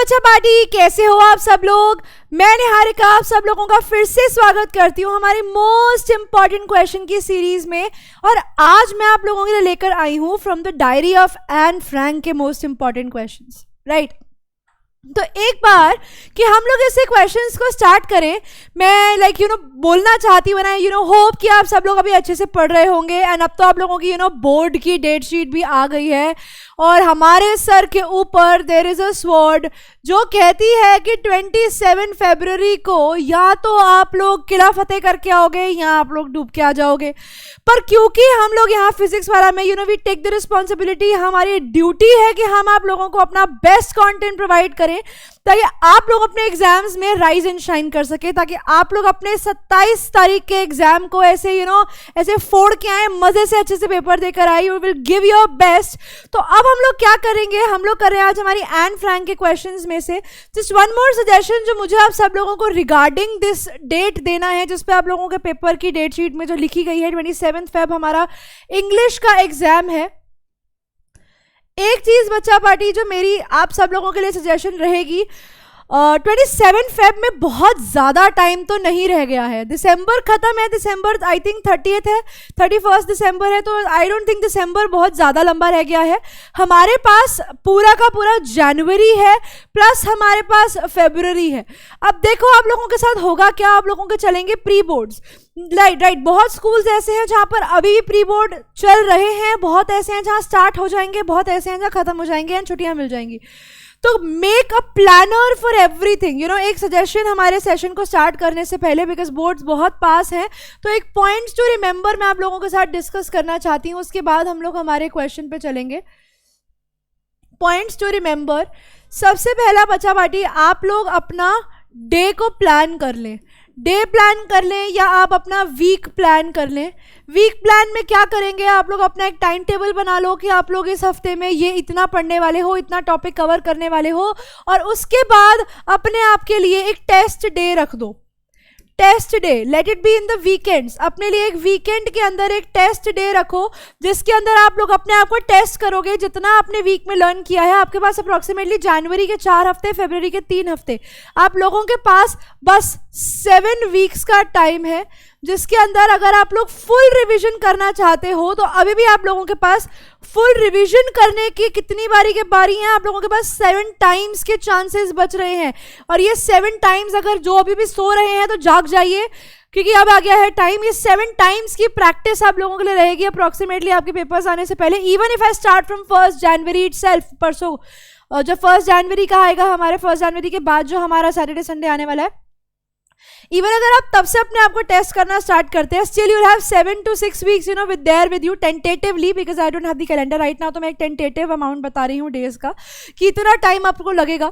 बच्चा पार्टी, कैसे हो आप सब लोग। मैं निहारिका आप सब लोगों का फिर से स्वागत करती हूँ हमारी मोस्ट इंपॉर्टेंट क्वेश्चन की सीरीज में। और आज मैं आप लोगों के लिए लेकर आई हूँ from the diary of Anne Frank के मोस्ट इंपॉर्टेंट क्वेश्चंस, राइट। तो एक बार कि हम लोग ऐसे क्वेश्चंस को स्टार्ट करें, मैं बोलना चाहती हूँ ना, होप कि आप सब लोग अभी अच्छे से पढ़ रहे होंगे। एंड अब तो आप लोगों की बोर्ड की डेट शीट भी आ गई है और हमारे सर के ऊपर देयर इज अ स्वॉर्ड जो कहती है कि 27 फरवरी को या तो आप लोग किला फतेह करके आओगे या आप लोग डूब के आ जाओगे। पर क्योंकि हम लोग यहाँ फिजिक्स वाला में वी टेक द रिस्पॉन्सिबिलिटी, हमारी ड्यूटी है कि हम आप लोगों को अपना बेस्ट कंटेंट प्रोवाइड करें ताकि आप लोग अपने एग्जाम्स में राइज एंड शाइन कर सके, ताकि आप लोग अपने 27 तारीख के एग्जाम को ऐसे ऐसे फोड़ के आए, मजे से अच्छे से पेपर देकर आए। You will give your best. तो अब हम लोग क्या करेंगे, हम लोग कर रहे हैं आज हमारी एन फ्रैंक के क्वेश्चंस में से जस्ट वन मोर सजेशन जो मुझे आप सब लोगों को रिगार्डिंग दिस डेट देना है, जिसपे आप लोगों के पेपर की डेट शीट में जो लिखी गई है 27 फेब हमारा इंग्लिश का एग्जाम है। एक चीज बच्चा पार्टी जो मेरी आप सब लोगों के लिए सजेशन रहेगी, 27 फेब में बहुत ज़्यादा टाइम तो नहीं रह गया है। दिसंबर खत्म है, दिसंबर आई थिंक 30th है, 31 दिसंबर है, तो आई डोंट थिंक दिसंबर बहुत ज़्यादा लंबा रह गया है। हमारे पास पूरा का पूरा जनवरी है प्लस हमारे पास फरवरी है। अब देखो आप लोगों के साथ होगा क्या, आप लोगों के चलेंगे प्री बोर्ड्स, राइट। बहुत स्कूल्स ऐसे हैं जहाँ पर अभी प्री बोर्ड चल रहे हैं, बहुत ऐसे हैं जहाँ स्टार्ट हो जाएंगे, बहुत ऐसे हैं जहाँ खत्म हो जाएंगे एंड छुट्टियाँ मिल जाएंगी। तो make a planner for everything. एक सजेशन हमारे सेशन को स्टार्ट करने से पहले, बिकॉज बोर्ड्स बहुत पास हैं, तो एक पॉइंट्स टू रिमेंबर मैं आप लोगों के साथ डिस्कस करना चाहती हूँ। उसके बाद हम लोग हमारे क्वेश्चन पे चलेंगे। पॉइंट्स टू रिमेंबर, सबसे पहला बच्चा पार्टी, आप लोग अपना डे को प्लान कर लें, डे प्लान कर लें या आप अपना वीक प्लान कर लें। वीक प्लान में क्या करेंगे, आप लोग अपना एक टाइम टेबल बना लो कि आप लोग इस हफ्ते में ये इतना पढ़ने वाले हो, इतना टॉपिक कवर करने वाले हो, और उसके बाद अपने आप के लिए एक टेस्ट डे रख दो। Test day, let it be in the weekends. अपने लिए एक वीकेंड के अंदर एक टेस्ट डे रखो जिसके अंदर आप लोग अपने आप को टेस्ट करोगे। जितना आपने वीक में लर्न किया है, आपके पास अप्रोक्सीमेटली जनवरी के 4 हफ्ते, फरवरी के 3 हफ्ते, आप लोगों के पास बस 7 वीक्स का टाइम है, जिसके अंदर अगर आप लोग फुल रिवीजन करना चाहते हो तो अभी भी आप लोगों के पास फुल रिवीजन करने की कितनी बारी के बारी हैं, आप लोगों के पास 7 टाइम्स के चांसेस बच रहे हैं। और ये 7 टाइम्स अगर जो अभी भी सो रहे हैं तो जाग जाइए, क्योंकि अब आ गया है टाइम। ये 7 टाइम्स की प्रैक्टिस आप लोगों के लिए रहेगी अप्रोक्सीमेटली आपके पेपर्स आने से पहले। Even if I start from 1 January itself, परसों जब 1 जनवरी का आएगा, हमारे 1 जनवरी के बाद जो हमारा सैटरडे संडे आने वाला है, इवन अगर आप तब से अपने आप को टेस्ट करना स्टार्ट करते हैं, still you have 7 to 6 weeks with their with you tentatively, because I don't have the calendar right now. तो मैं एक टेंटेटिव अमाउंट बता रही हूँ डेज का कि इतना टाइम आपको लगेगा।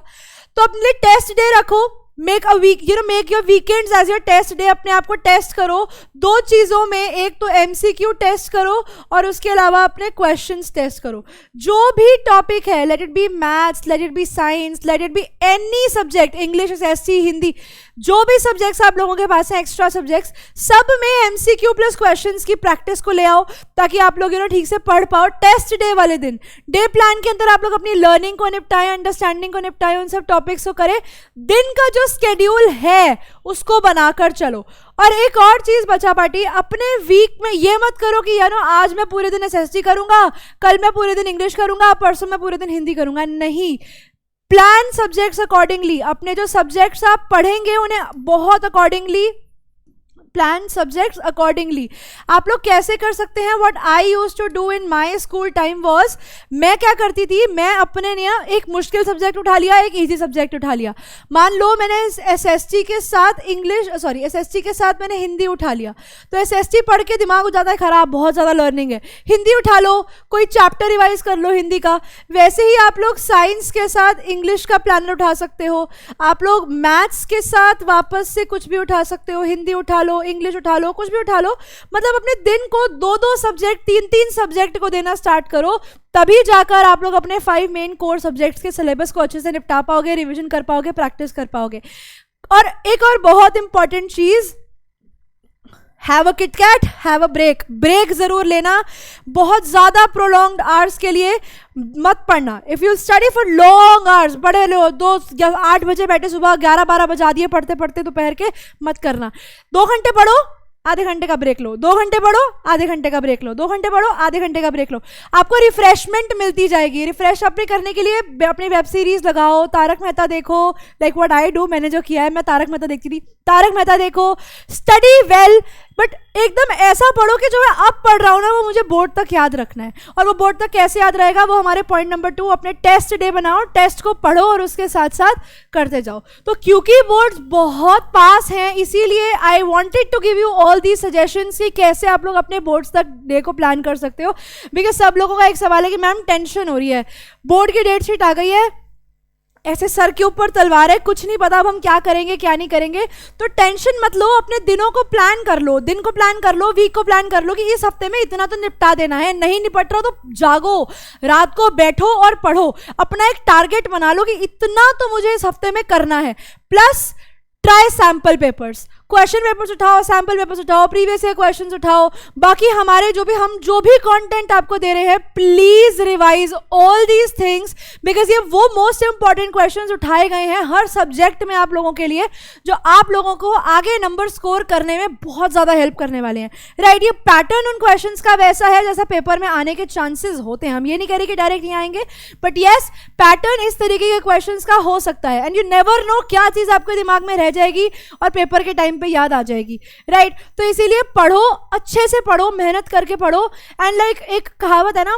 तो अपने लिए टेस्ट डे रखो, make a week, make your weekends as your test day. अपने आप को टेस्ट करो 2 चीज़ों में, एक तो MCQ टेस्ट करो और उसके अलावा अपने क्वेश्चंस टेस्ट करो। जो भी टॉपिक है, late it B maths, late it B science, late it be any subject, English, SST, Hindi, जो भी सब्जेक्ट्स आप लोगों के पास हैं, एक्स्ट्रा सब्जेक्ट्स, सब में MCQ प्लस क्वेश्चंस की प्रैक्टिस को ले आओ ताकि आप लोग ठीक से पढ़ पाओ। टेस्ट डे वाले दिन डे प्लान के अंदर आप लोग अपनी लर्निंग को निपटाएं, अंडरस्टैंडिंग को निपटाएं, उन सब टॉपिक्स को करें। दिन का जो स्केड्यूल है उसको बनाकर चलो। और एक और चीज बचा पार्टी, अपने वीक में ये मत करो कि आज मैं पूरे दिन SST करूंगा, कल मैं पूरे दिन इंग्लिश करूंगा, परसों मैं पूरे दिन हिंदी करूंगा। नहीं, प्लान सब्जेक्ट्स अकॉर्डिंगली। अपने जो सब्जेक्ट्स आप पढ़ेंगे उन्हें बहुत अकॉर्डिंगली प्लान सब्जेक्ट्स अकॉर्डिंगली। आप लोग कैसे कर सकते हैं, what I use to do in my school time was, मैं क्या करती थी, मैं अपने लिए एक मुश्किल सब्जेक्ट उठा लिया, एक इजी सब्जेक्ट उठा लिया। मान लो मैंने SST के साथ SST के साथ मैंने हिंदी उठा लिया, तो SST पढ़ के दिमाग हो जाता है खराब, बहुत ज़्यादा लर्निंग है। हिंदी उठा लो, कोई चैप्टर रिवाइज कर लो हिंदी का। वैसे ही आप लोग साइंस के साथ इंग्लिश का प्लानर उठा सकते हो, आप लोग मैथ्स के साथ वापस से कुछ भी उठा सकते हो, हिंदी उठा लो, इंग्लिश उठा लो, कुछ भी उठा लो। मतलब अपने दिन को 2-2 सब्जेक्ट, 3-3 सब्जेक्ट को देना स्टार्ट करो, तभी जाकर आप लोग अपने 5 मेन कोर सब्जेक्ट्स के सिलेबस को अच्छे से निपटा पाओगे, रिवीजन कर पाओगे, प्रैक्टिस कर पाओगे। और एक और बहुत इंपॉर्टेंट चीज, have a KitKat, have a break, break जरूर लेना, बहुत ज्यादा प्रोलॉन्ग्ड आवर्स के लिए मत पढ़ना. If you study for long hours, पढ़े लो 8 बजे बैठे सुबह 11-12 बजा दिए पढ़ते पढ़ते दोपहर के, मत करना. 2 घंटे पढ़ो, आधे घंटे का ब्रेक लो, 2 घंटे पढ़ो, आधे घंटे का ब्रेक लो, 2 घंटे पढ़ो, आधे घंटे का ब्रेक लो. आपको रिफ्रेशमेंट मिलती जाएगी. रिफ्रेश अपने करने के लिए अपनी वेब सीरीज लगाओ, तारक मेहता देखो, लाइक व्हाट आई डू, मैंने जो किया है, मैं तारक मेहता देखती थी, तारक मेहता देखो. स्टडी वेल, बट एकदम ऐसा पढ़ो कि जो मैं अब पढ़ रहा हूँ ना वो मुझे बोर्ड तक याद रखना है. और वो बोर्ड तक कैसे याद रहेगा, वो हमारे पॉइंट नंबर 2, अपने टेस्ट डे बनाओ, टेस्ट को पढ़ो और उसके साथ साथ करते जाओ. तो क्योंकि बोर्ड्स बहुत पास हैं, इसीलिए I wanted to give you all the suggestions कि कैसे आप लोग अपने बोर्ड्स तक डे को प्लान कर सकते हो. बिकॉज सब लोगों का एक सवाल है कि मैम टेंशन हो रही है, बोर्ड की डेट शीट आ गई है, ऐसे सर के ऊपर तलवार है, कुछ नहीं पता अब हम क्या करेंगे क्या नहीं करेंगे. तो टेंशन मत लो, अपने दिनों को प्लान कर लो, दिन को प्लान कर लो, वीक को प्लान कर लो कि इस हफ्ते में इतना तो निपटा देना है. नहीं निपट रहा तो जागो, रात को बैठो और पढ़ो. अपना एक टारगेट बना लो कि इतना तो मुझे इस हफ्ते में करना है. Plus try sample papers, question papers उठाओ, सैम्पल पेपर्स उठाओ, प्रीवियस ईयर क्वेश्चंस उठाओ. बाकी हमारे हम जो भी कंटेंट आपको दे रहे हैं, please revise all these things, because ये वो मोस्ट इंपॉर्टेंट क्वेश्चंस उठाए गए हैं हर सब्जेक्ट में आप लोगों के लिए, जो आप लोगों को आगे नंबर स्कोर करने में बहुत ज्यादा हेल्प करने वाले हैं. राइट, ये पैटर्न उन क्वेश्चंस का वैसा है जैसा पेपर में आने के चांसेस होते हैं. हम ये नहीं कह रहे कि डायरेक्ट नहीं आएंगे, बट येस, पैटर्न इस तरीके के क्वेश्चंस का हो सकता है. एंड यू नेवर नो क्या चीज आपके दिमाग में रह जाएगी और पेपर के टाइम पे याद आ जाएगी. राइट, तो इसीलिए पढ़ो, अच्छे से पढ़ो, मेहनत करके पढ़ो. एंड लाइक एक कहावत है ना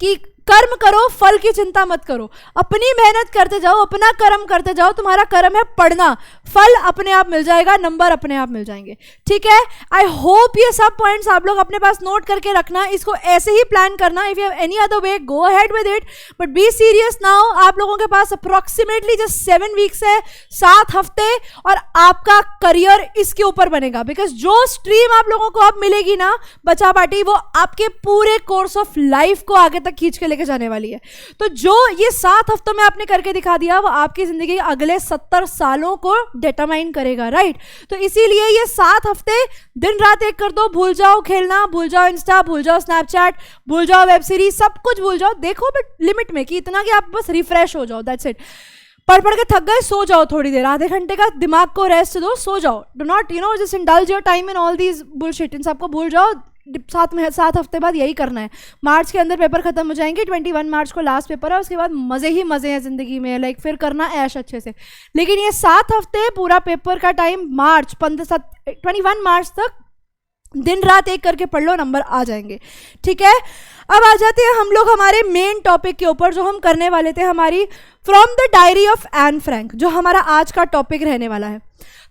कि कर्म करो फल की चिंता मत करो. अपनी मेहनत करते जाओ, अपना कर्म करते जाओ. तुम्हारा कर्म है पढ़ना, फल अपने आप मिल जाएगा, नंबर अपने आप मिल जाएंगे. ठीक है, आई होप ये सब पॉइंट्स आप लोग अपने पास नोट करके रखना, इसको ऐसे ही प्लान करना. If you have any other way, go ahead with it, but be serious now. आप लोगों के पास अप्रोक्सीमेटली जस्ट 7 वीक्स है, 7 हफ्ते, और आपका करियर इसके ऊपर बनेगा. बिकॉज जो स्ट्रीम आप लोगों को अब मिलेगी ना बचा पार्टी, वो आपके पूरे कोर्स ऑफ लाइफ को आगे तक खींच के लेके जाने वाली है. तो जो ये 7 हफ्तों में आपने करके दिखा दिया, वो आपकी जिंदगी के अगले 70 सालों को डिटरमाइन करेगा. राइट, तो इसीलिए ये 7 हफ्ते दिन रात एक कर दो. भूल जाओ खेलना, भूल जाओ इंस्टा, भूल जाओ स्नैपचैट, भूल जाओ वेब सीरीज, सब कुछ भूल जाओ. देखो बट लिमिट में, कि इतना कि आप बस रिफ्रेश हो जाओ, दैट्स इट. पढ़ के थक गए, सो जाओ थोड़ी देर, आधे घंटे का दिमाग को रेस्ट दो, सो जाओ. Do not just indulge your time in all these bullshit. इन सबको भूल जाओ. 7 हफ्ते बाद यही करना है. मार्च के अंदर पेपर खत्म हो जाएंगे, 21 मार्च को लास्ट पेपर है, उसके बाद मजे ही मजे हैं जिंदगी में. लाइक फिर करना ऐश अच्छे से. लेकिन ये 7 हफ्ते पूरा पेपर का टाइम, मार्च 21 मार्च तक दिन रात एक करके पढ़ लो, नंबर आ जाएंगे. ठीक है, अब आ जाते हैं हम लोग हमारे मेन टॉपिक के ऊपर, जो हम करने वाले थे, हमारी from the diary of Anne Frank, जो हमारा आज का टॉपिक रहने वाला है.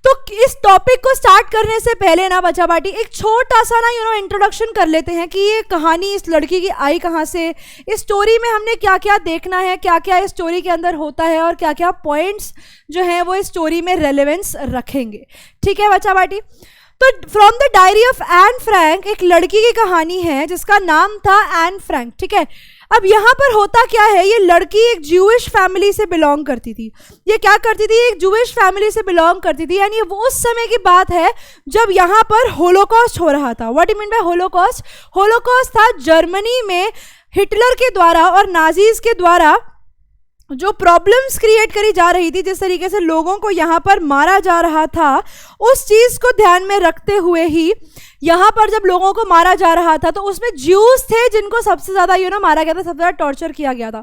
तो इस टॉपिक को स्टार्ट करने से पहले ना बच्चा बाटी, एक छोटा सा ना इंट्रोडक्शन कर लेते हैं कि ये कहानी इस लड़की की आई कहाँ से, इस स्टोरी में हमने क्या क्या देखना है, क्या क्या इस स्टोरी के अंदर होता है, और क्या क्या पॉइंट्स जो हैं वो इस स्टोरी में रेलेवेंस रखेंगे. ठीक है बच्चा बाटी, तो from the diary of Anne Frank एक लड़की की कहानी है जिसका नाम था एन फ्रैंक. ठीक है, अब यहाँ पर होता क्या है, ये लड़की एक ज्यूइश फैमिली से बिलोंग करती थी. ये क्या करती थी, एक ज्यूइश फैमिली से बिलोंग करती थी. यानी वो उस समय की बात है जब यहाँ पर होलोकॉस्ट हो रहा था. What you mean by Holocaust? Holocaust था जर्मनी में हिटलर के द्वारा और नाजीज के द्वारा जो प्रॉब्लम्स क्रिएट करी जा रही थी, जिस तरीके से लोगों को यहाँ पर मारा जा रहा था, उस चीज़ को ध्यान में रखते हुए ही यहाँ पर जब लोगों को मारा जा रहा था, तो उसमें ज्यूज थे जिनको सबसे ज़्यादा मारा गया था, सबसे ज़्यादा टॉर्चर किया गया था.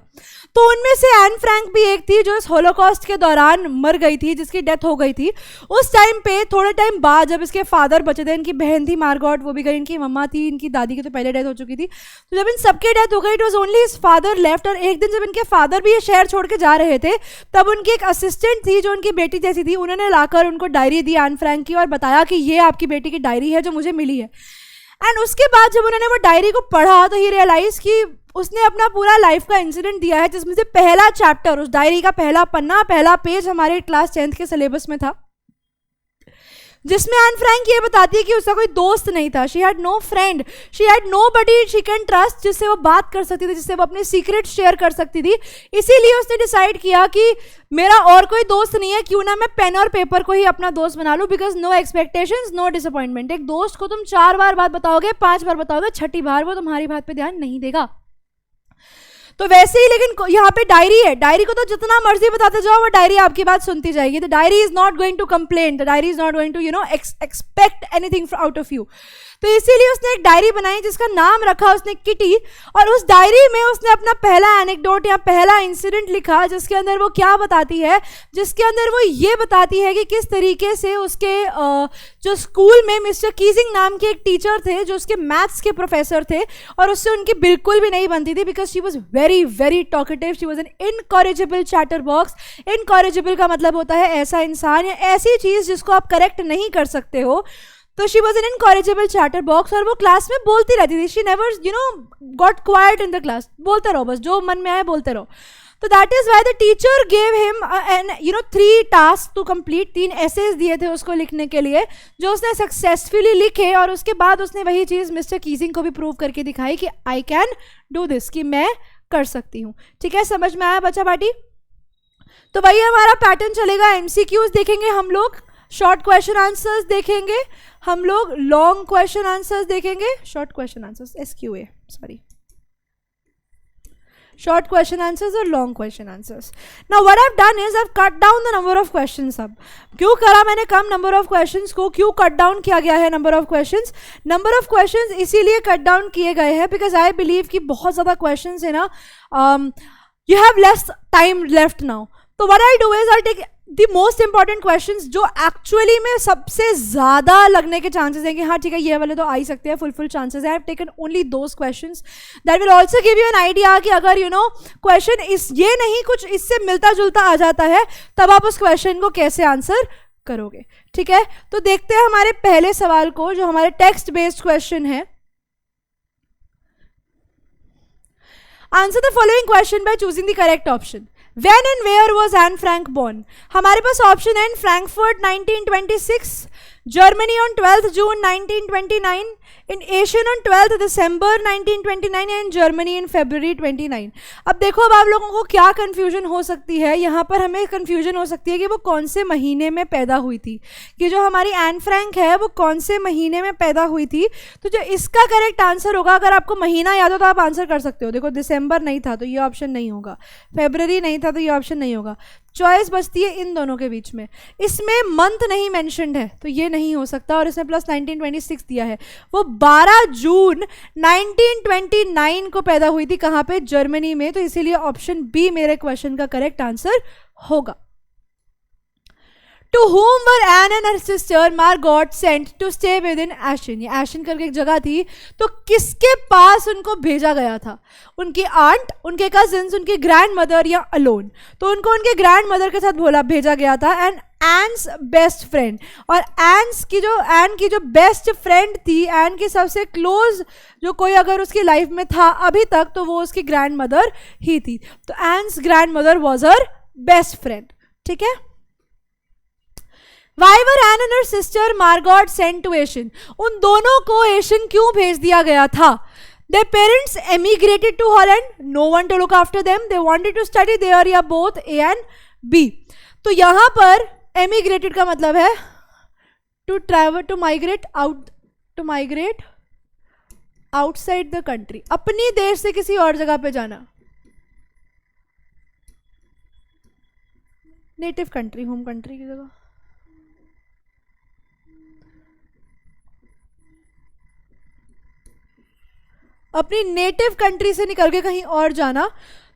तो उनमें से एन फ्रैंक भी एक थी जो इस होलोकॉस्ट के दौरान मर गई थी, जिसकी डेथ हो गई थी. उस टाइम पे थोड़े टाइम बाद जब इसके फादर बचे थे, इनकी बहन थी मार्गॉट, वो भी गई, इनकी मम्मा थी, इनकी दादी की तो पहले डेथ हो चुकी थी. तो जब इन सबकी डेथ हो गई, it was only his father left. और एक दिन जब इनके फादर भी ये शहर छोड़ के जा रहे थे, तब उनकी एक असिस्टेंट थी जो उनकी बेटी जैसी थी, उन्होंने लाकर उनको डायरी दी एन फ्रैंक की और बताया कि ये आपकी बेटी की डायरी है जो मुझे मिली है. एंड उसके बाद जब उन्होंने वो डायरी को पढ़ा तो ही रियलाइज कि उसने अपना पूरा लाइफ का इंसिडेंट दिया है, जिसमें से पहला चैप्टर, उस डायरी का पहला पन्ना, पहला पेज हमारे क्लास 10th के सिलेबस में था. जिसमें एन फ्रैंक ये बताती है कि उसका कोई दोस्त नहीं था. She had no friend, she had nobody she can trust, जिससे वो बात कर सकती थी, जिससे वो अपने सीक्रेट शेयर कर सकती थी. इसीलिए उसने डिसाइड किया कि मेरा और कोई दोस्त नहीं है, क्यों ना मैं पेन और पेपर को ही अपना दोस्त बना लूं. Because no expectations no disappointment. एक दोस्त को तुम 4 बार बात बताओगे, 5 बार बताओगे, 6ठी बार वो तुम्हारी बात पे ध्यान नहीं देगा. तो वैसे ही लेकिन यहाँ पे डायरी है, डायरी को तो जितना मर्जी बताते जाओ वो डायरी आपकी बात सुनती जाएगी. The diary is not going to complain, the diary is not going to expect anything out of you. तो इसीलिए उसने एक डायरी बनाई जिसका नाम रखा उसने किटी. और उस डायरी में उसने अपना पहला एनेक्डोट या पहला इंसिडेंट लिखा, जिसके अंदर वो क्या बताती है, जिसके अंदर वो ये बताती है कि किस तरीके से उसके जो स्कूल में मिस्टर कीजिंग नाम के एक टीचर थे, जो उसके मैथ्स के प्रोफेसर थे, और उससे उनकी बिल्कुल भी नहीं बनती थी. Because she was very very talkative, she was an incorrigible chatter box. Incorrigible का मतलब होता है ऐसा इंसान या ऐसी चीज़ जिसको आप करेक्ट नहीं कर सकते हो. तो she was an incorrigible chatter box, और वो क्लास में बोलती रहती थी. She never got quiet in the class. बोलते रहो, बस जो मन में आए बोलते रहो. तो that is why the teacher gave him an 3 task to complete. 3 essays दिए थे उसको लिखने के लिए, जो उसने सक्सेसफुली लिखे. और उसके बाद उसने वही चीज़ मिस्टर कीजिंग को भी प्रूव करके दिखाई कि आई कैन डू दिस, कि मैं कर सकती हूँ. ठीक है, समझ में आया बच्चा पार्टी? तो वही हमारा पैटर्न चलेगा. एमसीक्यूज देखेंगे हम लोग, शॉर्ट क्वेश्चन आंसर्स देखेंगे हम लोग, लॉन्ग क्वेश्चन आंसर्स देखेंगे, short question answers SQA sorry, short question answers और long question answers. Now what I have done is I have cut down the number of questions. अब क्यों करा मैंने कम number of questions को, क्यों cut down किया गया है number of questions? Number of questions इसीलिए कट डाउन किए गए हैं बिकॉज आई बिलीव कि बहुत ज़्यादा क्वेश्चंस है ना, you have less time left now. तो what I do is I take the most important questions जो एक्चुअली में सबसे ज़्यादा लगने के चांसेस हैं कि हाँ ठीक है ये वाले तो आ ही सकते हैं, फुल चांसेस है. I have taken only those questions that will also give you an idea कि अगर क्वेश्चन इस ये नहीं कुछ इससे मिलता जुलता आ जाता है, तब आप उस क्वेश्चन को कैसे आंसर करोगे. ठीक है, तो देखते हैं हमारे पहले सवाल को, जो हमारे टेक्स्ट बेस्ड क्वेश्चन है. Answer the following question by choosing the correct option. When and where was Anne Frank born? हमारे पास ऑप्शन है Frankfurt 1926, Germany on 12th June 1929, in Asian on 12th December 1929 and Germany in February 29. अब देखो, अब आप लोगों को क्या confusion हो सकती है यहाँ पर. हमें कंफ्यूजन हो सकती है कि वो कौन से महीने में पैदा हुई थी, कि जो हमारी एन फ्रैंक है वो कौन से महीने में पैदा हुई थी. तो जो इसका करेक्ट आंसर होगा, अगर आपको महीना याद हो तो आप आंसर कर सकते हो. देखो, दिसंबर नहीं था तो ये ऑप्शन नहीं होगा, फेब्रवरी नहीं था तो ये ऑप्शन नहीं होगा. चॉइस बचती है इन दोनों के बीच में. इसमें मंथ नहीं मेंशन्ड है तो ये नहीं हो सकता, और इसमें प्लस 1926 दिया है. वो 12 जून 1929 को पैदा हुई थी. कहाँ पे? जर्मनी में. तो इसीलिए ऑप्शन बी मेरे क्वेश्चन का करेक्ट आंसर होगा. To whom were Anne and her sister Margot sent to stay within Ashen? ये Ashen करके एक जगह थी, तो किसके पास उनको भेजा गया था? उनकी आंट, उनके कजिन्स, उनकी ग्रैंड मदर या अलोन? तो उनको उनके ग्रैंड मदर के साथ भेजा गया था. एंड एन्स बेस्ट फ्रेंड, और एन की जो बेस्ट फ्रेंड थी, एन की सबसे क्लोज जो कोई अगर उसकी लाइफ में था अभी तक, तो वो उसकी ग्रैंड मदर ही थी. तो Anne's grandmother was her best friend. ठीक है. Why were Anne and her sister Margot sent to Ashen? उन दोनों को एशियन क्यों भेज दिया गया था? Their parents emigrated to Holland. No one to look after them. They wanted to study there. या both A and B. तो यहाँ पर emigrated का मतलब है to travel, to migrate outside the country. अपनी देश से किसी और जगह पे जाना. नेटिव कंट्री, होम कंट्री की जगह. अपनी नेटिव कंट्री से निकल के कहीं और जाना.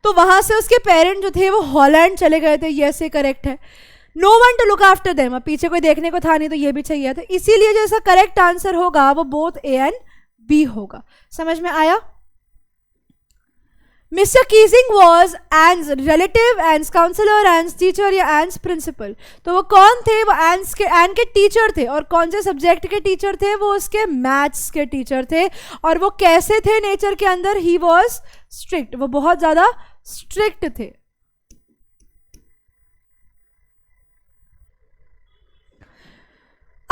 तो वहां से उसके पेरेंट जो थे वो हॉलैंड चले गए थे. ये करेक्ट है. No one to look after them, अब पीछे कोई देखने को था नहीं तो ये भी चाहिए. तो इसीलिए जो इसका करेक्ट आंसर होगा वो बोथ ए एंड बी होगा. समझ में आया? Mister Keesing was Anne's relative, Anne's counsellor, Anne's teacher या एन्स प्रिंसिपल. तो वो कौन थे? वो एन के टीचर थे. और कौन से सब्जेक्ट के टीचर थे? वो उसके मैथ्स के टीचर थे. और वो कैसे थे नेचर के अंदर? ही वॉज स्ट्रिक्ट, वो बहुत ज़्यादा स्ट्रिक्ट थे.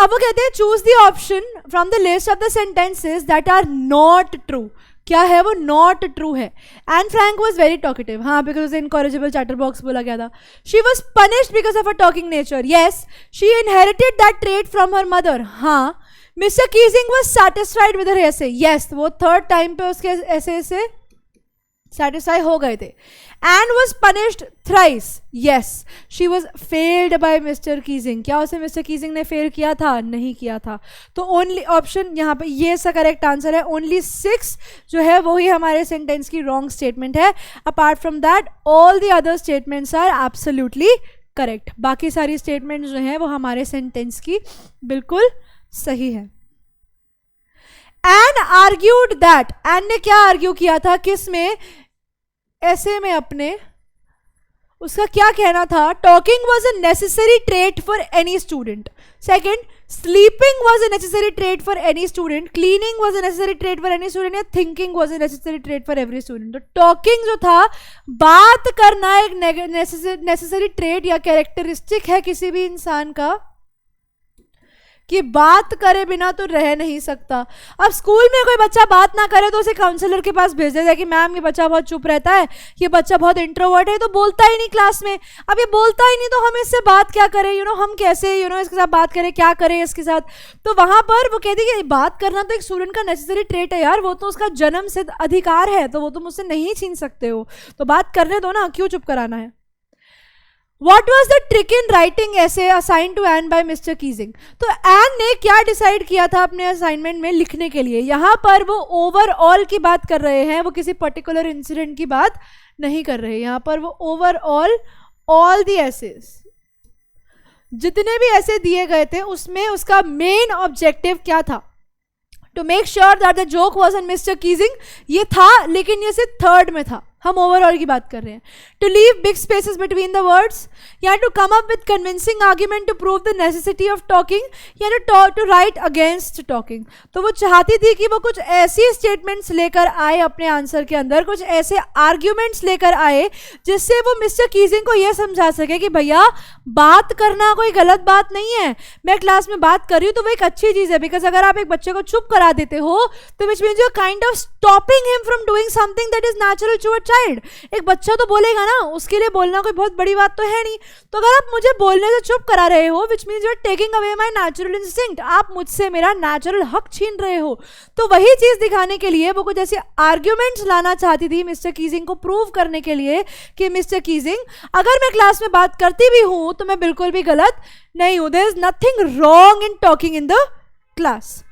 अब वो कहते हैं choose the option from the list of the sentences that are not true. क्या है वो? नॉट ट्रू है. Anne Frank was very talkative. हाँ, बिकॉज इनकॉरेजिबल चैटर बॉक्स बोला गया था. She was punished because of a talking nature. Yes, she inherited that trait from her mother. हाँ. Mister Keesing was satisfied with her essay. Yes, वो third time पे उसके ऐसे से सेटिस्फाई हो गए थे. And was punished thrice. Yes, she was failed by mister Keesing. क्या उसे मिस्टर कीजिंग ने फेल किया था? नहीं किया था. तो ओनली ऑप्शन यहाँ पे ये सा करेक्ट आंसर है. ओनली 6 जो है वो ही हमारे सेंटेंस की रॉन्ग स्टेटमेंट है. Apart from that all the other statements are absolutely correct. बाकी सारी स्टेटमेंट जो हैं वो हमारे सेंटेंस की बिल्कुल सही है. N argued that. एन ने क्या आर्ग्यू किया था? किस में? ऐसे में अपने. उसका क्या कहना था? Talking was a necessary trait for any student. Second, sleeping was a necessary trait for any student. Cleaning was a necessary trait for any student. या thinking was a necessary trait for every student. तो talking जो था, बात करना एक necessary trait या characteristic है किसी भी इंसान का कि बात करे बिना तो रह नहीं सकता. अब स्कूल में कोई बच्चा बात ना करे तो उसे काउंसलर के पास भेज देता है कि मैम ये बच्चा बहुत चुप रहता है, ये बच्चा बहुत इंट्रोवर्ट है, तो बोलता ही नहीं क्लास में. अब ये बोलता ही नहीं तो हम इससे बात क्या करें? हम कैसे इसके साथ बात करें, क्या करें इसके साथ? तो वहां पर वो कहती है कि बात करना तो एक स्टूडेंट का नेसेसरी ट्रेट है यार, वो तो उसका जन्म सिद्ध अधिकार है, तो वो तुम उससे नहीं छीन सकते हो, तो बात करने दो ना, क्यों चुप कराना है. What was the trick in writing essay assigned to Anne by Mr. Keesing? तो एन ने क्या डिसाइड किया था अपने असाइनमेंट में लिखने के लिए? यहाँ पर वो ओवरऑल की बात कर रहे हैं, वो किसी पर्टिकुलर इंसिडेंट की बात नहीं कर रहे. यहाँ पर वो ओवरऑल ऑल दी एसेस, जितने भी ऐसे दिए गए थे उसमें उसका मेन ऑब्जेक्टिव क्या था? To make sure that the joke was on mister Keesing. ये था, लेकिन ये सिर्फ थर्ड में था. हम ओवरऑल की बात कर रहे हैं. To leave big spaces between the words, या to come up with convincing argument to prove the necessity of talking, या टू राइट अगेंस्ट टॉकिंग. तो वो चाहती थी कि वो कुछ ऐसी स्टेटमेंट्स लेकर आए अपने आंसर के अंदर, कुछ ऐसे आर्ग्यूमेंट्स लेकर आए जिससे वो मिस्टर कीजिंग को यह समझा सके कि भैया बात करना कोई गलत बात नहीं है, मैं क्लास में बात कर रही हूँ तो वो एक अच्छी चीज़ है. बिकॉज अगर आप एक बच्चे को चुप करा देते हो तो which means you are kind of stopping him from doing something that is natural to a child. एक बच्चा तो बोलेगा ना, उसके लिए बोलना कोई बहुत बड़ी बात तो है नहीं. तो अगर आप मुझे बोलने से चुप करा रहे हो, which means you are taking away my natural instinct, आप मुझसे मेरा नेचुरल हक छीन रहे हो. तो वही चीज दिखाने के लिए वो कुछ ऐसे आर्ग्यूमेंट्स लाना चाहती थी मिस्टर कीजिंग को प्रूव करने के लिए कि मिस्टर कीजिंग, अगर मैं क्लास में बात करती भी हूं तो मैं बिल्कुल भी गलत नहीं हूं. There is nothing wrong in talking in the class.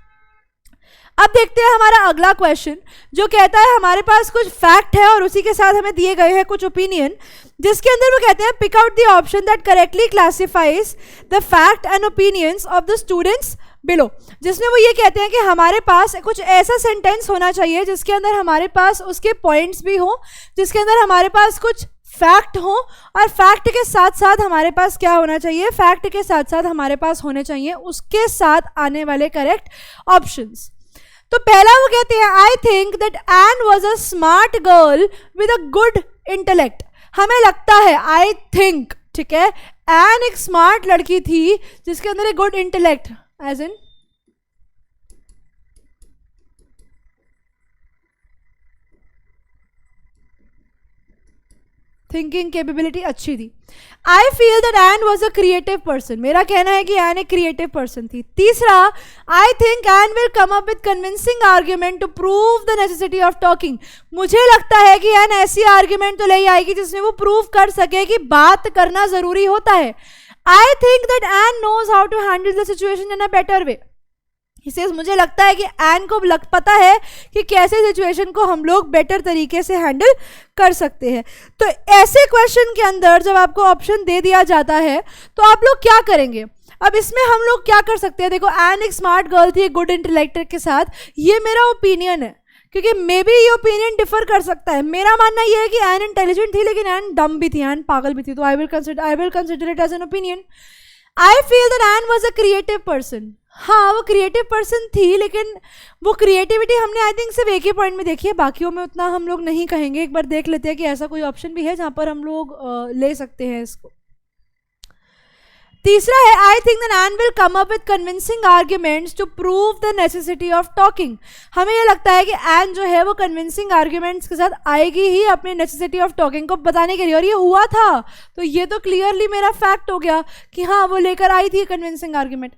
अब देखते हैं हमारा अगला क्वेश्चन, जो कहता है हमारे पास कुछ फैक्ट है और उसी के साथ हमें दिए गए हैं कुछ ओपिनियन, जिसके अंदर वो कहते हैं pick out the option that correctly classifies the fact and opinions of the students below. जिसमें वो ये कहते हैं कि हमारे पास कुछ ऐसा सेंटेंस होना चाहिए जिसके अंदर हमारे पास उसके पॉइंट्स भी हों, जिसके अंदर हमारे पास कुछ फैक्ट हो, और फैक्ट के साथ साथ हमारे पास क्या होना चाहिए? फैक्ट के साथ साथ हमारे पास होने चाहिए उसके साथ आने वाले करेक्ट ऑप्शंस. तो पहला वो कहते हैं I think that Anne was a smart girl with a good intellect. हमें लगता है, आई थिंक, ठीक है, एन एक स्मार्ट लड़की थी जिसके अंदर एक good intellect, as in thinking capability अच्छी थी. I feel that Anne was a creative person. मेरा कहना है कि एन एक क्रिएटिव पर्सन थी. तीसरा, I think Anne will come up with convincing argument to prove the necessity of talking. मुझे लगता है कि एन ऐसी आर्ग्यूमेंट तो ले आएगी जिसमें वो प्रूव कर सके कि बात करना जरूरी होता है. I think that Anne knows how to handle the situation in a better way. इसे मुझे लगता है कि एन को पता है कि कैसे सिचुएशन को हम लोग बेटर तरीके से हैंडल कर सकते हैं. तो ऐसे क्वेश्चन के अंदर जब आपको ऑप्शन दे दिया जाता है तो आप लोग क्या करेंगे? अब इसमें हम लोग क्या कर सकते हैं? देखो, एन एक स्मार्ट गर्ल थी एक गुड इंटेलेक्ट के साथ, ये मेरा ओपिनियन है, क्योंकि मे बी ये ओपिनियन डिफर कर सकता है. मेरा मानना ये है कि एन इंटेलिजेंट थी लेकिन एन डम भी थी, एन पागल भी थी. तो I will consider it as an opinion. I feel that Anne was a creative person. हाँ, वो क्रिएटिव पर्सन थी, लेकिन वो क्रिएटिविटी हमने आई थिंक सिर्फ एक ही पॉइंट में देखी है, बाकियों में उतना हम लोग नहीं कहेंगे. एक बार देख लेते हैं कि ऐसा कोई ऑप्शन भी है जहाँ पर हम लोग ले सकते हैं इसको. तीसरा है I think that Anne will come up with convincing arguments to prove the necessity of talking. हमें ये लगता है कि एन जो है वो कन्विंसिंग आर्ग्यूमेंट्स के साथ आएगी ही अपनी नेसेसिटी ऑफ टॉकिंग को बताने के लिए, और ये हुआ था। तो ये तो क्लियरली मेरा फैक्ट हो गया कि हाँ वो लेकर आई थी convincing argument.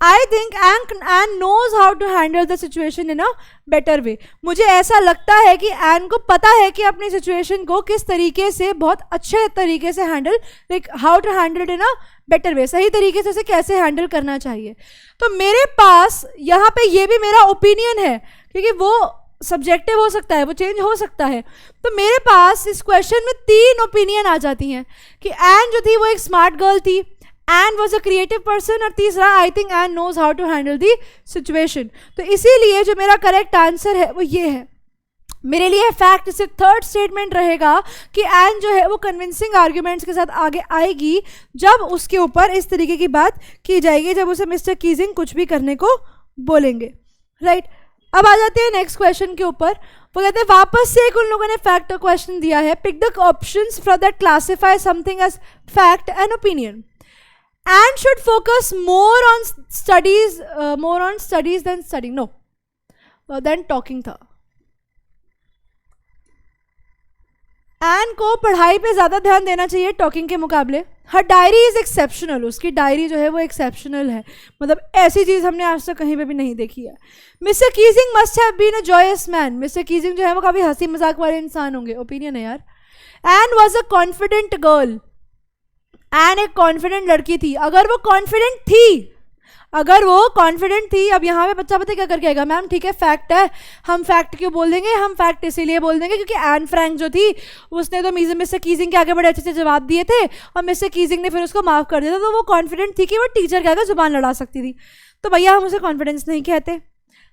I think Anne knows how to handle the situation in a better way. मुझे ऐसा लगता है कि एन को पता है कि अपनी सिचुएशन को किस तरीके से बहुत अच्छे तरीके से handle, like how to handle it in a better way, सही तरीके से उसे कैसे हैंडल करना चाहिए। तो मेरे पास यहाँ पे ये भी मेरा ओपिनियन है, क्योंकि वो सब्जेक्टिव हो सकता है, वो चेंज हो सकता है। तो मेरे पास इस क्वेश्चन में 3 ओपिनियन आ जाती हैं कि एन जो थी वो एक स्मार्ट गर्ल थी, Anne was a creative person, और तीसरा I think Anne knows how to handle the situation. तो इसीलिए जो मेरा करेक्ट आंसर है वो ये है मेरे लिए फैक्ट। इससे थर्ड स्टेटमेंट रहेगा कि एन जो है वो कन्विंसिंग आर्ग्यूमेंट्स के साथ आगे आएगी जब उसके ऊपर इस तरीके की बात की जाएगी, जब उसे मिस्टर कीजिंग कुछ भी करने को बोलेंगे, राइट। अब आ जाते हैं नेक्स्ट क्वेश्चन के ऊपर। वो कहते हैं वापस से एक उन लोगों ने फैक्ट का क्वेश्चन दिया है, pick the options from that classify something as fact and opinion. And should focus more on studies than studying. No, than talking था। एन को पढ़ाई पे ज़्यादा ध्यान देना चाहिए टॉकिंग के मुकाबले। हर डायरी इज़ एक्सेप्शनल, उसकी डायरी जो है वो एक्सेप्शनल है, मतलब ऐसी चीज़ हमने आज तक कहीं पे भी नहीं देखी है। Mr Keesing must have been a joyous man. Mr Keesing जो है वो काफ़ी हंसी मजाक वाले इंसान होंगे, ओपिनियन है यार। Anne was a confident girl. Anne एक कॉन्फिडेंट लड़की थी। अगर वो कॉन्फिडेंट थी, अब यहाँ पे बच्चा पता क्या करके आएगा, मैम ठीक है फैक्ट है, हम फैक्ट क्यों बोल देंगे, हम फैक्ट इसीलिए बोल देंगे क्योंकि एन फ्रैंक जो थी उसने तो मिस्टर कीजिंग के आगे बड़े अच्छे से जवाब दिए थे और मिस्टर कीजिंग ने फिर उसको माफ कर दिया था। तो वो कॉन्फिडेंट थी कि वो टीचर के आगे जुबान लड़ा सकती थी। तो भैया हम उसे कॉन्फिडेंस नहीं कहते।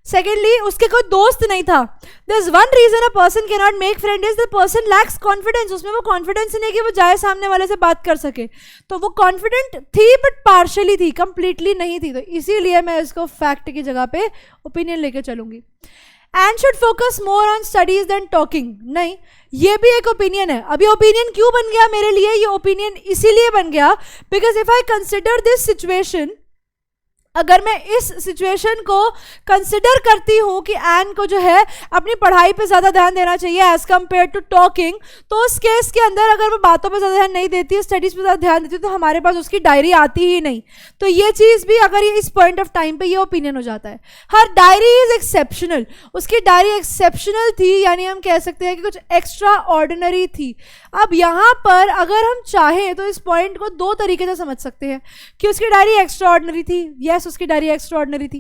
सेकेंडली उसके कोई दोस्त नहीं था। There is one reason a person can not make friend is the person lacks confidence. उसमें वो कॉन्फिडेंस नहीं कि वो जाए सामने वाले से बात कर सके। तो वो कॉन्फिडेंट थी बट पार्शियली थी, कंप्लीटली नहीं थी। तो इसीलिए मैं इसको फैक्ट की जगह पे ओपिनियन लेके चलूंगी। And should focus more on studies than talking. नहीं, ये भी एक ओपिनियन है। अभी ओपिनियन क्यों बन गया मेरे लिए? ये ओपिनियन इसीलिए बन गया because if I consider this situation, अगर मैं इस सिचुएशन को कंसिडर करती हूँ कि एन को जो है अपनी पढ़ाई पे ज़्यादा ध्यान देना चाहिए एज कम्पेयर टू टॉकिंग, तो उस केस के अंदर अगर वो बातों पे ज़्यादा ध्यान नहीं देती, स्टडीज़ पे ज़्यादा ध्यान देती, तो हमारे पास उसकी डायरी आती ही नहीं। तो ये चीज़ भी अगर ये इस पॉइंट ऑफ टाइम पे ये ओपिनियन हो जाता है। हर डायरी इज़ एक्सेप्शनल। उसकी डायरी एक्सेप्शनल थी, यानी हम कह सकते हैं कि कुछ एक्स्ट्रा ऑर्डिनरी थी। अब यहाँ पर अगर हम चाहें तो इस पॉइंट को 2 तरीके से समझ सकते हैं कि उसकी डायरी एक्स्ट्रा ऑर्डिनरी थी। यस, उसकी डायरी एक्स्ट्रा ऑर्डिनरी थी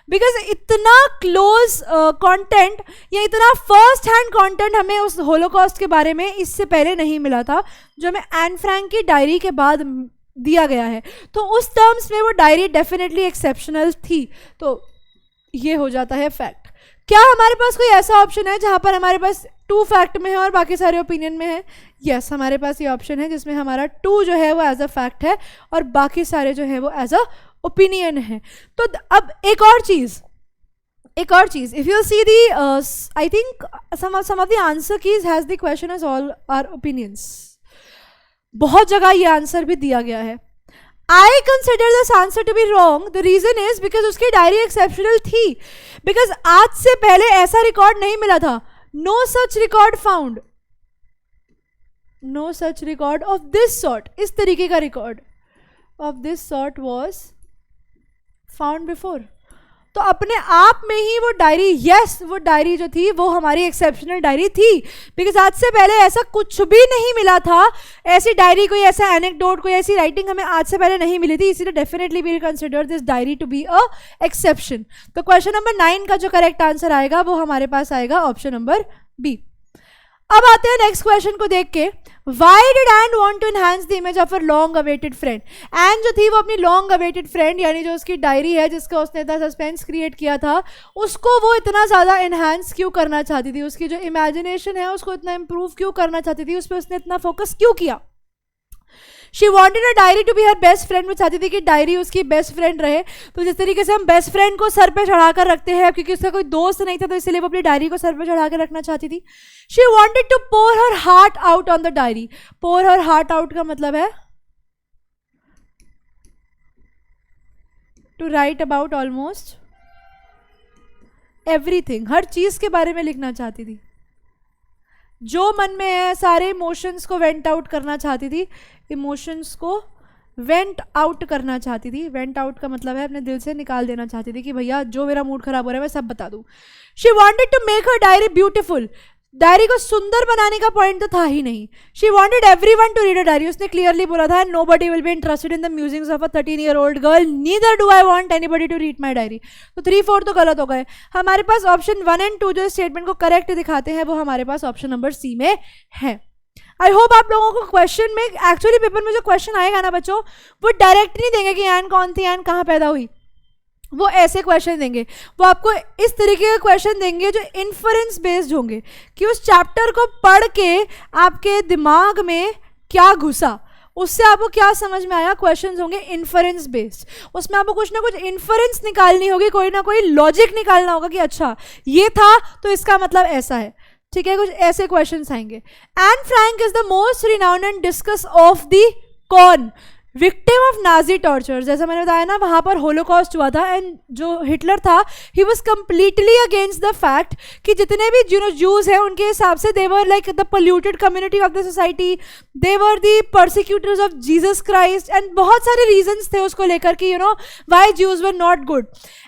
बिकॉज इतना क्लोज कंटेंट या इतना फर्स्ट हैंड कंटेंट हमें उस होलोकॉस्ट के बारे में इससे पहले नहीं मिला था जो हमें एन फ्रैंक की डायरी के बाद दिया गया है। तो उस टर्म्स में वो डायरी डेफिनेटली एक्सेप्शनल थी। तो ये हो जाता है फैक्ट। क्या हमारे पास कोई ऐसा ऑप्शन है जहाँ पर हमारे पास 2 फैक्ट में है और बाकी सारे ओपिनियन में है? यस, हमारे पास ये ऑप्शन है जिसमें हमारा 2 जो है वो एज अ फैक्ट है और बाकी सारे जो है वो एज अ ओपिनियन है। तो अब एक और चीज़, if you see the I think some of the answer keys has the question as all are opinions. बहुत जगह ये आंसर भी दिया गया है। I consider this answer to be wrong. The reason is because उसकी डायरी एक्सेप्शनल थी। Because आज से पहले ऐसा रिकॉर्ड नहीं मिला था। No such record found. No such record of this sort. इस तरीके का record of this sort was found before. तो अपने आप में ही वो डायरी, यस वो डायरी जो थी वो हमारी एक्सेप्शनल डायरी थी बिकॉज आज से पहले ऐसा कुछ भी नहीं मिला था। ऐसी डायरी, कोई ऐसा एनेक्डोट, कोई ऐसी राइटिंग हमें आज से पहले नहीं मिली थी। इसीलिए definitely we consider this diary to be a exception. तो क्वेश्चन नंबर 9 का जो करेक्ट आंसर आएगा वो हमारे पास आएगा ऑप्शन नंबर बी। अब आते हैं नेक्स्ट क्वेश्चन को देख के। Why did Anne want to enhance the image of a long awaited friend? Anne जो थी वो अपनी लॉन्ग अवेटेड फ्रेंड, यानी जो उसकी डायरी है जिसका उसने इतना सस्पेंस क्रिएट किया था, उसको वो इतना ज़्यादा एनहांस क्यों करना चाहती थी? उसकी जो इमेजिनेशन है उसको इतना इम्प्रूव क्यों करना चाहती थी? उस पर उसने इतना फोकस क्यों किया? She wanted a diary to be her best friend. वो चाहती थी कि डायरी उसकी बेस्ट फ्रेंड रहे। तो जिस तरीके से हम बेस्ट फ्रेंड को सर पे चढ़ा कर रखते हैं, क्योंकि उसका कोई दोस्त नहीं था तो इसलिए वो अपनी डायरी को सर पे चढ़ा कर रखना चाहती थी। She wanted to pour her heart out on the diary. Pour her heart out का मतलब है to write about almost everything, हर चीज के बारे में लिखना चाहती थी, जो मन में है सारे इमोशंस को वेंट आउट करना चाहती थी, इमोशंस को वेंट आउट करना चाहती थी। वेंट आउट का मतलब है अपने दिल से निकाल देना चाहती थी कि भैया जो मेरा मूड खराब हो रहा है मैं सब बता दूं। She wanted to make her diary beautiful, diary को सुंदर बनाने का पॉइंट तो था ही नहीं। She wanted everyone to read a diary, उसने क्लियरली बोला था nobody will be interested in the musings of a 13-year-old girl, neither do I want anybody to read my diary. तो 3-4 तो गलत हो गए। हमारे पास ऑप्शन 1 और 2 जो स्टेटमेंट को करेक्ट दिखाते हैं वो हमारे पास ऑप्शन नंबर सी में है। आई होप आप लोगों को क्वेश्चन में, एक्चुअली पेपर में जो क्वेश्चन आएगा ना बच्चों, वो डायरेक्ट नहीं देंगे कि एन कौन थी, एन कहाँ पैदा हुई, वो ऐसे क्वेश्चन देंगे। वो आपको इस तरीके के क्वेश्चन देंगे जो इन्फरेंस बेस्ड होंगे, कि उस चैप्टर को पढ़ के आपके दिमाग में क्या घुसा, उससे आपको क्या समझ में आया। क्वेश्चंस होंगे इन्फरेंस बेस्ड, उसमें आपको कुछ ना कुछ इन्फरेंस निकालनी होगी, कोई ना कोई लॉजिक निकालना होगा कि अच्छा ये था तो इसका मतलब ऐसा है, ठीक है। कुछ ऐसे क्वेश्चंस आएंगे। N Frank is the most renowned and discuss of the कौन विक्टिम ऑफ नाजी टॉर्चर। जैसा मैंने बताया ना, वहां पर होलोकॉस्ट हुआ था एंड जो हिटलर था he was completely against the fact कि जितने भी जूज हैं उनके हिसाब से they were like the polluted community of the society, they were the persecutors of Jesus Christ, and बहुत सारे रीजंस थे उसको लेकर कि you know why Jews were not good,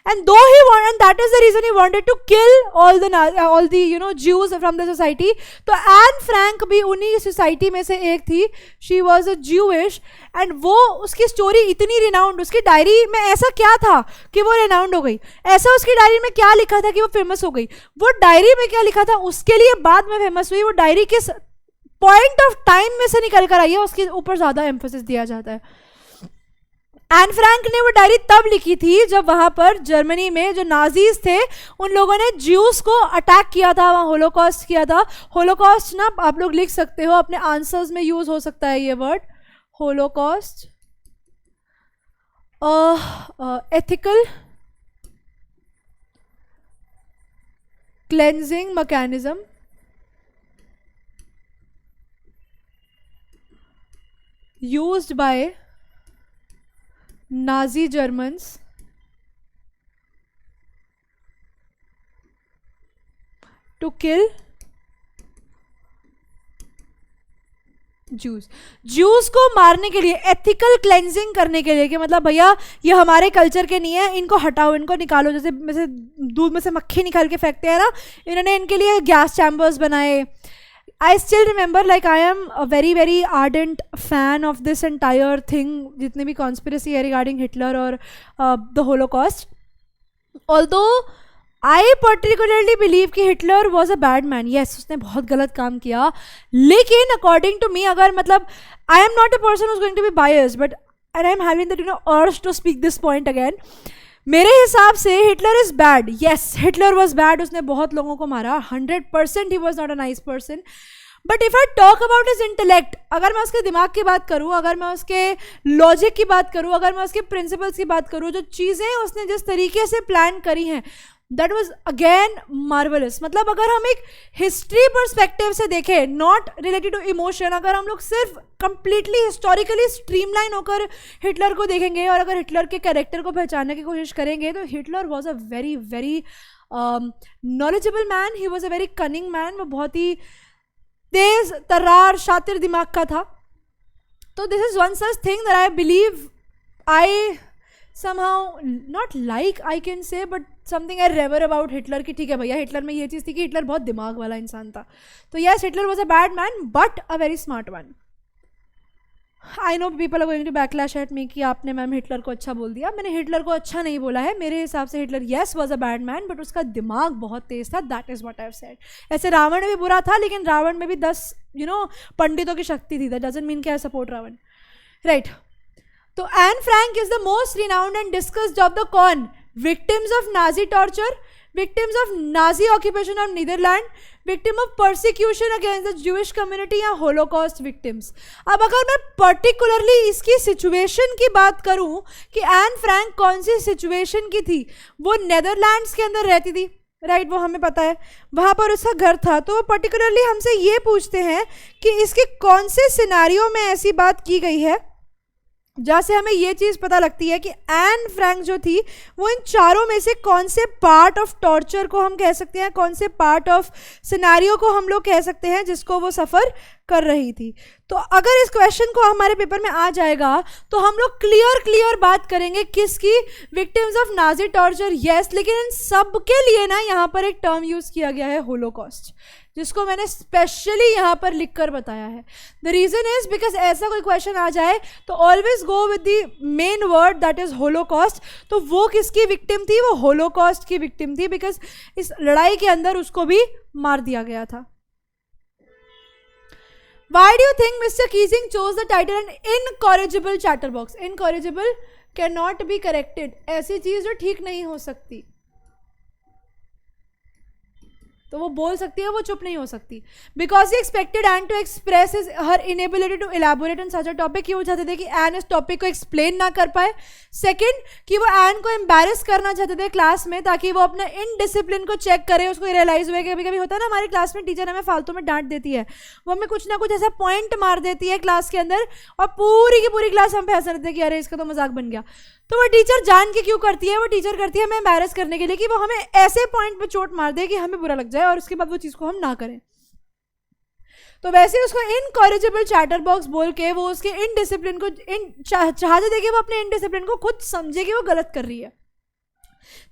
and though he want, and that is the reason he wanted to kill all the you know Jews from the society. तो Anne Frank भी उन्हीं society में से एक थी, she was a Jewish, and वो उसकी story इतनी रिनाउंड, उसकी डायरी में ऐसा क्या था कि वो रिनाउंड हो गई, ऐसा उसकी डायरी में क्या लिखा था कि वो फेमस हो गई, वो डायरी में क्या लिखा था उसके लिए बाद में फेमस हुई, वो डायरी किस पॉइंट ऑफ टाइम में से निकल कर आई है उसके ऊपर ज्यादा एम्फोसिस दिया जाता है। एन फ्रैंक ने वो डायरी तब लिखी थी जब वहां पर जर्मनी में जो नाजीज थे उन लोगों ने ज्यूज को अटैक किया था, वहां होलोकॉस्ट किया था। होलोकॉस्ट ना आप लोग लिख सकते हो, अपने आंसर्स में यूज हो सकता है ये word Holocaust. Ethical cleansing mechanism used by Nazi Germans to kill Jews को मारने के लिए, एथिकल क्लेंजिंग करने के लिए, कि मतलब भैया ये हमारे कल्चर के नहीं है, इनको हटाओ, इनको निकालो, जैसे दूध में से मक्खी निकाल के फेंकते हैं ना, इन्होंने इनके लिए गैस चैम्बर्स बनाए। I still remember, like I am a very very ardent fan of this entire thing, जितने भी conspiracy है regarding Hitler और the Holocaust. Although I particularly believe कि Hitler was a bad man. Yes, उसने बहुत गलत काम किया, लेकिन according to me, अगर मतलब I am not a person who's going to be biased, but and I am having that urge to speak this point again. मेरे हिसाब से Hitler is bad, yes Hitler was bad, उसने बहुत लोगों को मारा, 100% he was not a nice person. But if I talk about his intellect, अगर मैं उसके दिमाग की बात करूँ, अगर मैं उसके लॉजिक की बात करूँ, अगर मैं उसके प्रिंसिपल्स की बात करूँ, जो चीज़ें उसने जिस तरीके से प्लान करी हैं, दैट वॉज अगेन मार्वलस। मतलब अगर हम एक हिस्ट्री परस्पेक्टिव से देखें, नॉट रिलेटेड टू इमोशन, अगर हम लोग सिर्फ कंप्लीटली हिस्टोरिकली स्ट्रीमलाइन होकर हिटलर को देखेंगे और अगर हिटलर के कैरेक्टर को पहचानने की कोशिश करेंगे, तो Hitler was a very very knowledgeable man, he was a very cunning man, वो बहुत ही तेज तर्रार शातिर दिमाग का था। तो this is one such thing that I believe, I somehow not like I can say, but something I rever about Hitler कि ठीक है भैया हिटलर में ये चीज़ थी कि हिटलर बहुत दिमाग वाला इंसान था। तो yes, Hitler was a bad man but a very smart one. I know people are going to backlash at me कि आपने मैम हिटलर को अच्छा बोल दिया। मैंने हिटलर को अच्छा नहीं बोला है, मेरे हिसाब से Hitler yes was a bad man but उसका दिमाग बहुत तेज था, that is what I have said. ऐसे रावण भी बुरा था, लेकिन रावण में भी 10 पंडितों की शक्ति थी, that doesn't mean कि I support रावण, right? तो Anne Frank is the most renowned and discussed of the known victims of Nazi torture, victims of Nazi occupation of Netherland, victim of persecution against the Jewish community या Holocaust victims. अब अगर मैं particularly इसकी situation की बात करूं कि Anne Frank कौन सी सिचुएशन की थी, वो नेदरलैंड्स के अंदर रहती थी, राइट, वो हमें पता है, वहाँ पर उसका घर था। तो पर्टिकुलरली हमसे ये पूछते हैं कि इसके कौन से सिनारियो में ऐसी बात की गई है जहाँ से हमें ये चीज़ पता लगती है कि एन फ्रैंक जो थी वो इन चारों में से कौन से पार्ट ऑफ टॉर्चर को हम कह सकते हैं, कौन से पार्ट ऑफ सिनेरियो को हम लोग कह सकते हैं जिसको वो सफ़र कर रही थी। तो अगर इस क्वेश्चन को हमारे पेपर में आ जाएगा तो हम लोग क्लियर बात करेंगे किसकी, victims of Nazi torture, yes, लेकिन इन सब के लिए ना यहाँ पर एक टर्म यूज़ किया गया है होलोकॉस्ट, जिसको मैंने स्पेशली यहाँ पर लिख कर बताया है। द रीज़न इज बिकॉज ऐसा कोई क्वेश्चन आ जाए तो always go with the main word that is Holocaust. तो वो किसकी विक्टिम थी, वो होलोकॉस्ट की विक्टिम थी, बिकॉज इस लड़ाई के अंदर उसको भी मार दिया गया था। Why do you think Mr. Keesing chose the title an incorrigible chatterbox? Incorrigible cannot be corrected, ऐसी चीज जो ठीक नहीं हो सकती, तो वो बोल सकती है, वो चुप नहीं हो सकती। Because he expected Anne to express is her inability to elaborate on such a topic, कि वो चाहते थे कि एन इस टॉपिक को एक्सप्लेन ना कर पाए। सेकंड, कि वो एन को एम्बैरेस करना चाहते थे क्लास में, ताकि वो अपना इनडिसिप्लिन को चेक करे, उसको रियलाइज हुए। कभी कभी होता है ना हमारी क्लास में टीचर हमें फालतू में डांट देती है, वो हमें कुछ ना कुछ ऐसा पॉइंट मार देती है क्लास के अंदर, और पूरी की पूरी क्लास हम पे हंस रहे थे कि अरे इसका तो मजाक बन गया। तो वो टीचर जान के क्यों करती है, वो टीचर करती है हमें एम्बैरेस करने के लिए, कि वो हमें ऐसे पॉइंट पे चोट मार दे कि हमें बुरा लग जाए और उसके बाद वो चीज़ को हम ना करें। तो वैसे उसको इनकॉरिजिबल चैटर बॉक्स बोल के वो उसके इनडिसिप्लिन को चाहते थे कि वो अपने इनडिसिप्लिन को खुद समझे कि वो गलत कर रही है।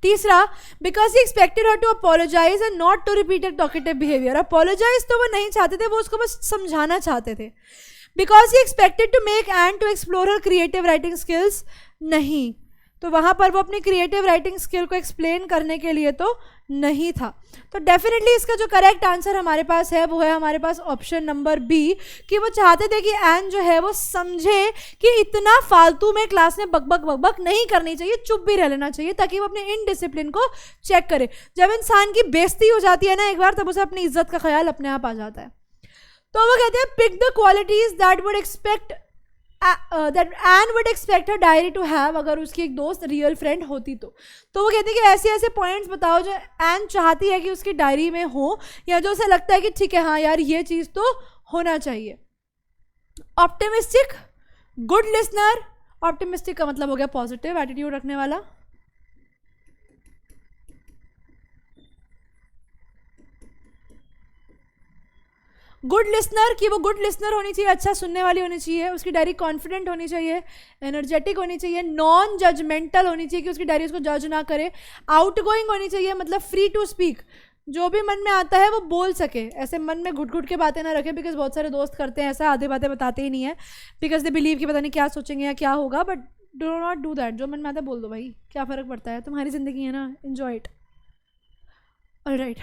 तीसरा, because he expected her to apologise and not to repeat a talkative behaviour. Apologise तो वो नहीं चाहते थे, वो उसको बस समझाना चाहते थे। Because he expected to make and to explore her creative writing skills, नहीं, तो वहाँ पर वो अपनी क्रिएटिव राइटिंग स्किल को एक्सप्लेन करने के लिए तो नहीं था। तो डेफिनेटली इसका जो करेक्ट आंसर हमारे पास है वो है हमारे पास ऑप्शन नंबर बी, कि वो चाहते थे कि एन जो है वो समझे कि इतना फालतू में क्लास में बकबक नहीं करनी चाहिए, चुप भी रह लेना चाहिए, ताकि वो अपने इनडिसिप्लिन को चेक करे। जब इंसान की बेइज्जती हो जाती है ना एक बार, तब उसे अपनी इज्जत का ख्याल अपने आप आ जाता है। तो वो कहते हैं pick the qualities that would expect that Anne would expect her diary to have, अगर उसकी एक दोस्त रियल फ्रेंड होती तो वो कहते हैं कि ऐसे ऐसे पॉइंट्स बताओ जो एन चाहती है कि उसकी डायरी में हो, या जो उसे लगता है कि ठीक है हाँ यार ये चीज़ तो होना चाहिए। ऑप्टिमिस्टिक, गुड लिसनर, ऑप्टिमिस्टिक का मतलब हो गया पॉजिटिव एटीट्यूड रखने वाला। गुड लिसनर, कि वो गुड लिसनर होनी चाहिए, अच्छा सुनने वाली होनी चाहिए, उसकी डायरी कॉन्फिडेंट होनी चाहिए, एनर्जेटिक होनी चाहिए, नॉन जजमेंटल होनी चाहिए कि उसकी डायरी उसको जज ना करे, आउटगोइंग होनी चाहिए, मतलब फ्री टू स्पीक, जो भी मन में आता है वो बोल सके, ऐसे मन में घुट घुट के बातें ना रखे, बिकॉज बहुत सारे दोस्त करते हैं ऐसा, आधी बातें बताते ही नहीं है बिकॉज दे बिलीव कि पता नहीं क्या सोचेंगे या क्या होगा, but do not do that. जो मन में आता है बोल दो भाई, क्या फ़र्क पड़ता है, तुम्हारी ज़िंदगी है ना, enjoy it. Alright,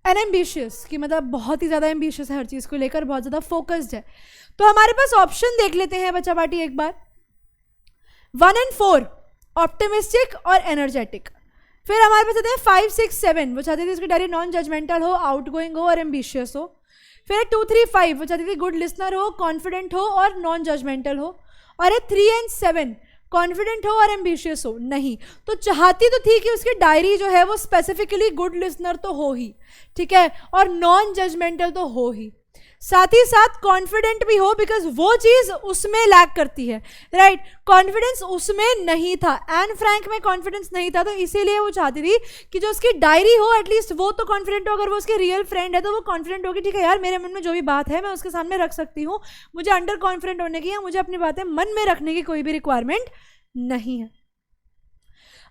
and ambitious, कि मतलब बहुत ही ज़्यादा एम्बिशियस है हर चीज़ को लेकर, बहुत ज़्यादा फोकस्ड है। तो हमारे पास ऑप्शन देख लेते हैं बच्चा पार्टी एक बार, 1 and 4 ऑप्टिमिस्टिक और एनर्जेटिक। फिर हमारे पास आते हैं 5, 6, 7, वो चाहती थी उसकी डायरी नॉन जजमेंटल हो, आउटगोइंग हो और एम्बिशियस हो। फिर 2, 3, 5 वो चाहती थी गुड लिसनर हो, कॉन्फिडेंट हो और नॉन जजमेंटल हो। और 3 and 7 कॉन्फिडेंट हो और एम्बिशियस हो, नहीं। तो चाहती तो थी कि उसकी डायरी जो है वो स्पेसिफिकली गुड लिसनर तो हो ही, ठीक है, और नॉन जजमेंटल तो हो ही, साथ ही साथ कॉन्फिडेंट भी हो, बिकॉज वो चीज़ उसमें लैक करती है, राइट। कॉन्फिडेंस उसमें नहीं था, एन फ्रैंक में कॉन्फिडेंस नहीं था, तो इसीलिए वो चाहती थी कि जो उसकी डायरी हो एटलीस्ट वो तो कॉन्फिडेंट हो। अगर वो उसकी रियल फ्रेंड है तो वो कॉन्फिडेंट होगी, ठीक है यार मेरे मन में जो भी बात है मैं उसके सामने रख सकती हूँ, मुझे अंडर कॉन्फिडेंट होने की या मुझे अपनी बातें मन में रखने की कोई भी रिक्वायरमेंट नहीं है।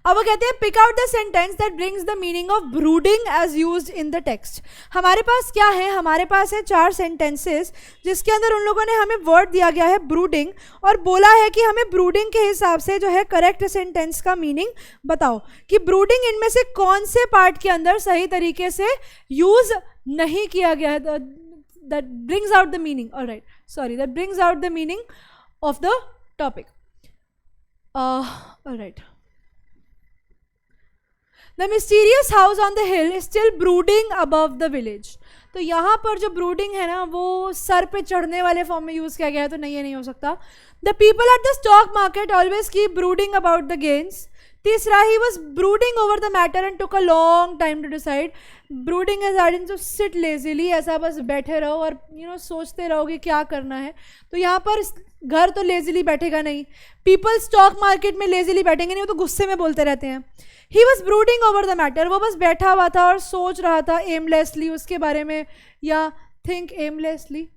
अब वो कहते हैं pick out the sentence that brings the meaning of brooding as used in the text. हमारे पास क्या है, हमारे पास है 4 सेंटेंसेस जिसके अंदर उन लोगों ने हमें वर्ड दिया गया है ब्रूडिंग, और बोला है कि हमें ब्रूडिंग के हिसाब से जो है करेक्ट सेंटेंस का मीनिंग बताओ कि ब्रूडिंग इनमें से कौन से पार्ट के अंदर सही तरीके से यूज नहीं किया गया है, that brings out the meaning, alright, sorry, that brings out the meaning of the topic, alright. The mysterious house on the hill is still brooding above the village। तो यहाँ पर जो brooding है ना वो सर पे चढ़ने वाले फॉर्म में यूज़ किया गया है, तो नहीं, ये नहीं हो सकता। The people at the stock market always keep brooding about the gains। तीसरा, he was brooding over the matter and took a long time to decide. Brooding is adding to sit lazily, ऐसा बस बैठे रहो और सोचते रहो कि क्या करना है. तो यहाँ पर घर तो लेजीली बैठेगा नहीं. पीपल स्टॉक मार्केट में लेजीली बैठेंगे नहीं, वो तो गुस्से में बोलते रहते हैं. ही was brooding over the matter, वो बस बैठा हुआ था और सोच रहा था एमलेसली उसके बारे में, या थिंक एमलेसली,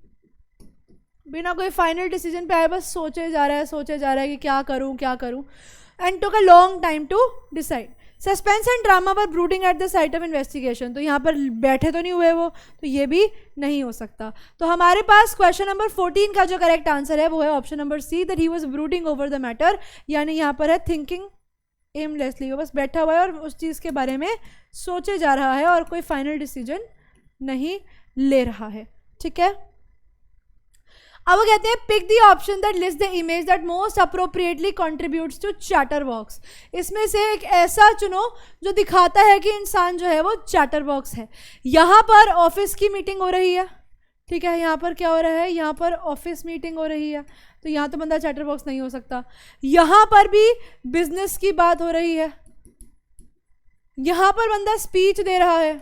बिना कोई फाइनल डिसीजन पे आए बस सोचे जा रहा है कि क्या करूं. And took a long time to decide. Suspense and drama were brooding at the site of investigation, तो यहाँ पर बैठे तो नहीं हुए वो, तो ये भी नहीं हो सकता. तो हमारे पास क्वेश्चन नंबर 14 का जो करेक्ट आंसर है वो है option number C, that he was brooding over the matter, यानी यहाँ पर है थिंकिंग एमलेसली, वो बस बैठा हुआ है और उस चीज़ के बारे में सोचे जा रहा है और कोई फाइनल डिसीजन नहीं ले रहा है. ठीक है, अब वो कहते हैं pick the option that list the image that most appropriately contributes to chatterbox. इसमें से एक ऐसा चुनो जो दिखाता है कि इंसान जो है वो चैटरबॉक्स है. यहाँ पर ऑफिस की मीटिंग हो रही है. ठीक है, यहाँ पर क्या हो रहा है, यहाँ पर ऑफिस मीटिंग हो रही है, तो यहाँ तो बंदा चैटरबॉक्स नहीं हो सकता. यहाँ पर भी बिजनेस की बात हो रही है, यहाँ पर बंदा स्पीच दे रहा है,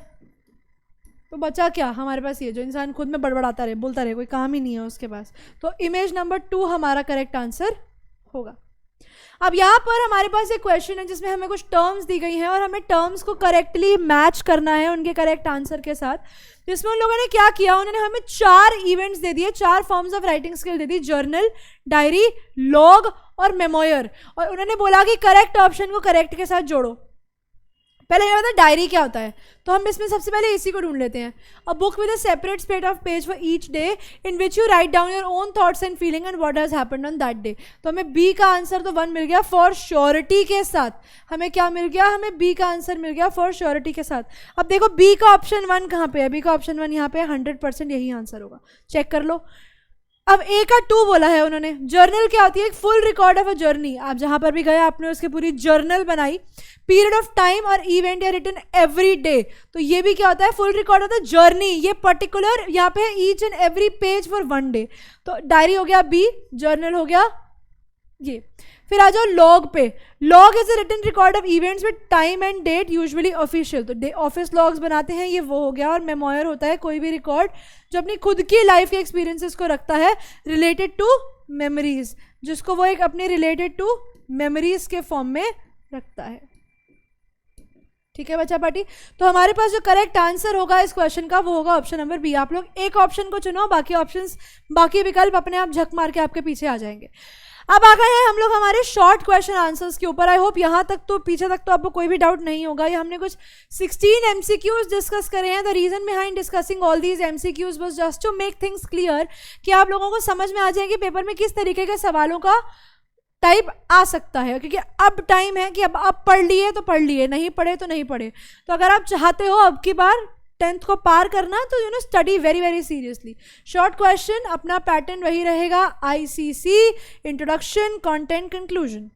तो बचा क्या हमारे पास, ये जो इंसान खुद में बड़बड़ाता रहे, बोलता रहे, कोई काम ही नहीं है उसके पास. तो इमेज नंबर 2 हमारा करेक्ट आंसर होगा. अब यहाँ पर हमारे पास एक क्वेश्चन है जिसमें हमें कुछ टर्म्स दी गई हैं और हमें टर्म्स को करेक्टली मैच करना है उनके करेक्ट आंसर के साथ. जिसमें उन लोगों ने क्या किया, उन्होंने हमें 4 इवेंट्स दे दिए, 4 forms of writing skill they the, journal, diary, log और मेमोयर. और उन्होंने बोला कि करेक्ट ऑप्शन को करेक्ट के साथ जोड़ो. पहले ये बता डायरी क्या होता है, तो हम इसमें सबसे पहले इसी को ढूंढ लेते हैं. A book with a separate spread of page for each day in which you write down your own thoughts and feeling and what has happened on that day. तो हमें बी का आंसर तो 1 मिल गया फॉर श्योरिटी के साथ. हमें क्या मिल गया, हमें बी का आंसर मिल गया फॉर श्योरिटी के साथ. अब देखो बी का ऑप्शन 1 कहाँ पे है, बी का ऑप्शन 1 यहाँ पे 100% यही आंसर होगा, चेक कर लो. अब ए का 2 बोला है उन्होंने. जर्नल क्या होती है, एक full record of a journey. आप जहां पर भी गए आपने उसकी पूरी जर्नल बनाई. पीरियड ऑफ टाइम और इवेंट या रिटन एवरी डे, तो ये भी क्या होता है, full record of the journey. ये पर्टिकुलर यहाँ पे है each and every page for 1 day. तो डायरी हो गया बी, जर्नल हो गया ये. फिर आ जाओ लॉग पे. Log is a written record of events with time and date usually official, तो ऑफिस लॉग्स बनाते हैं, ये वो हो गया. और मेमोयर होता है कोई भी रिकॉर्ड जो अपनी खुद की लाइफ के एक्सपीरियंसेस को रखता है रिलेटेड टू मेमोरीज, जिसको वो एक अपने रिलेटेड टू मेमोरीज के फॉर्म में रखता है. ठीक है बच्चा पार्टी, तो हमारे पास जो करेक्ट आंसर होगा इस क्वेश्चन का वो होगा ऑप्शन नंबर बी. आप लोग एक ऑप्शन को चुनो, बाकी विकल्प अपने आप झक मार के आपके पीछे आ जाएंगे. अब आ गए हैं हम लोग हमारे शॉर्ट क्वेश्चन आंसर्स के ऊपर. आई होप यहाँ तक तो पीछे तक तो आपको कोई भी डाउट नहीं होगा. ये हमने कुछ 16 MCQs डिस्कस करे हैं. The reason behind discussing all these MCQs was just to make things clear, कि आप लोगों को समझ में आ जाए कि पेपर में किस तरीके के सवालों का टाइप आ सकता है. क्योंकि अब टाइम है कि अब आप पढ़ लिए तो पढ़ लिए, नहीं पढ़े तो नहीं पढ़े. तो अगर आप चाहते हो अब की बार 10th को पार करना, तो study very very seriously. Short question अपना पैटर्न वही रहेगा, ICC, introduction, content, conclusion.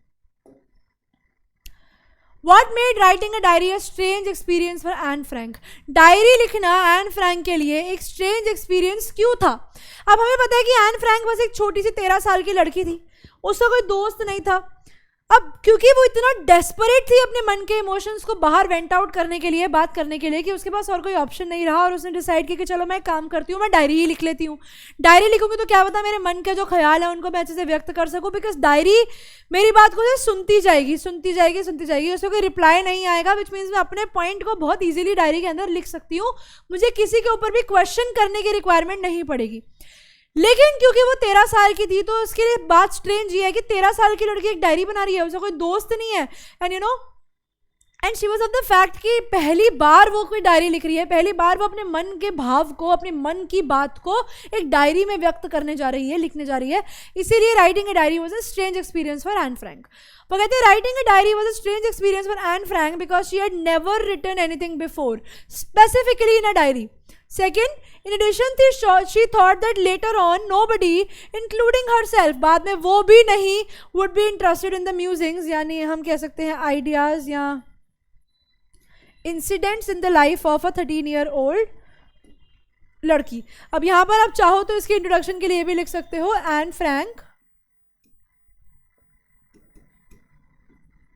What made writing a diary a strange experience for Anne Frank? Diary लिखना एन फ्रैंक के लिए एक स्ट्रेंज एक्सपीरियंस क्यों था? अब हमें पता है कि एन फ्रैंक बस एक छोटी सी 13 साल की लड़की थी, उसका कोई दोस्त नहीं था. अब क्योंकि वो इतना डेस्परेट थी अपने मन के इमोशंस को बाहर वेंट आउट करने के लिए, बात करने के लिए, कि उसके पास और कोई ऑप्शन नहीं रहा और उसने डिसाइड किया कि चलो मैं काम करती हूँ, मैं डायरी ही लिख लेती हूँ. डायरी लिखूंगी तो क्या पता मेरे मन के जो ख्याल है उनको मैं अच्छे से व्यक्त कर सकूँ, बिकॉज डायरी मेरी बात को सुनती जाएगी, उसको कोई रिप्लाई नहीं आएगा, विच मीन्स मैं अपने पॉइंट को बहुत ईजिली डायरी के अंदर लिख सकती हूँ. मुझे किसी के ऊपर भी क्वेश्चन करने की रिक्वायरमेंट नहीं पड़ेगी. लेकिन क्योंकि वो 13 साल की थी, तो उसके लिए बात स्ट्रेंज ये है कि 13 साल की लड़की एक डायरी बना रही है, उसका कोई दोस्त नहीं है. And she was of the fact कि पहली बार वो कोई डायरी लिख रही है, पहली बार वो अपने मन के भाव को, अपने मन की बात को एक डायरी में व्यक्त करने जा रही है, लिखने जा रही है. इसीलिए writing a diary was a strange experience for Anne Frank. वो कहते हैं writing a diary was a strange experience for Anne Frank because she had never written anything before, specifically in a diary. Second, in addition, she thought that later on nobody, including herself, बाद में वो भी नहीं would be interested in the musings, यानी हम कह सकते हैं ideas या incidents in the life of a 13-year-old लड़की. अब यहाँ पर आप चाहो तो इसके इंट्रोडक्शन के लिए भी लिख सकते हो, Anne Frank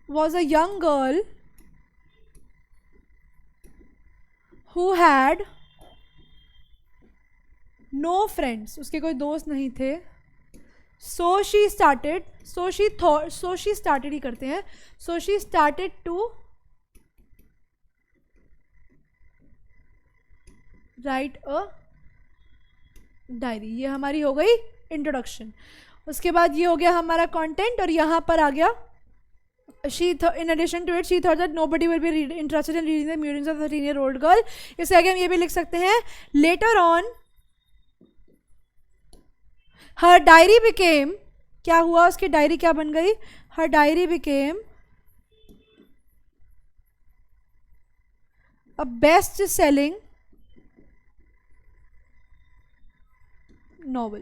was a young girl who had no friends. उसके कोई दोस्त नहीं थे. So she started ही करते हैं. So she started to write a diary. ये हमारी हो गई इंट्रोडक्शन. उसके बाद ये हो गया हमारा कंटेंट और यहाँ पर आ गया in addition to it she thought that nobody will be interested in reading the musings of a 13-year-old girl. इससे आगे हम ये भी लिख सकते हैं later on her diary became, क्या हुआ उसकी डायरी क्या बन गई? her diary became a best selling novel.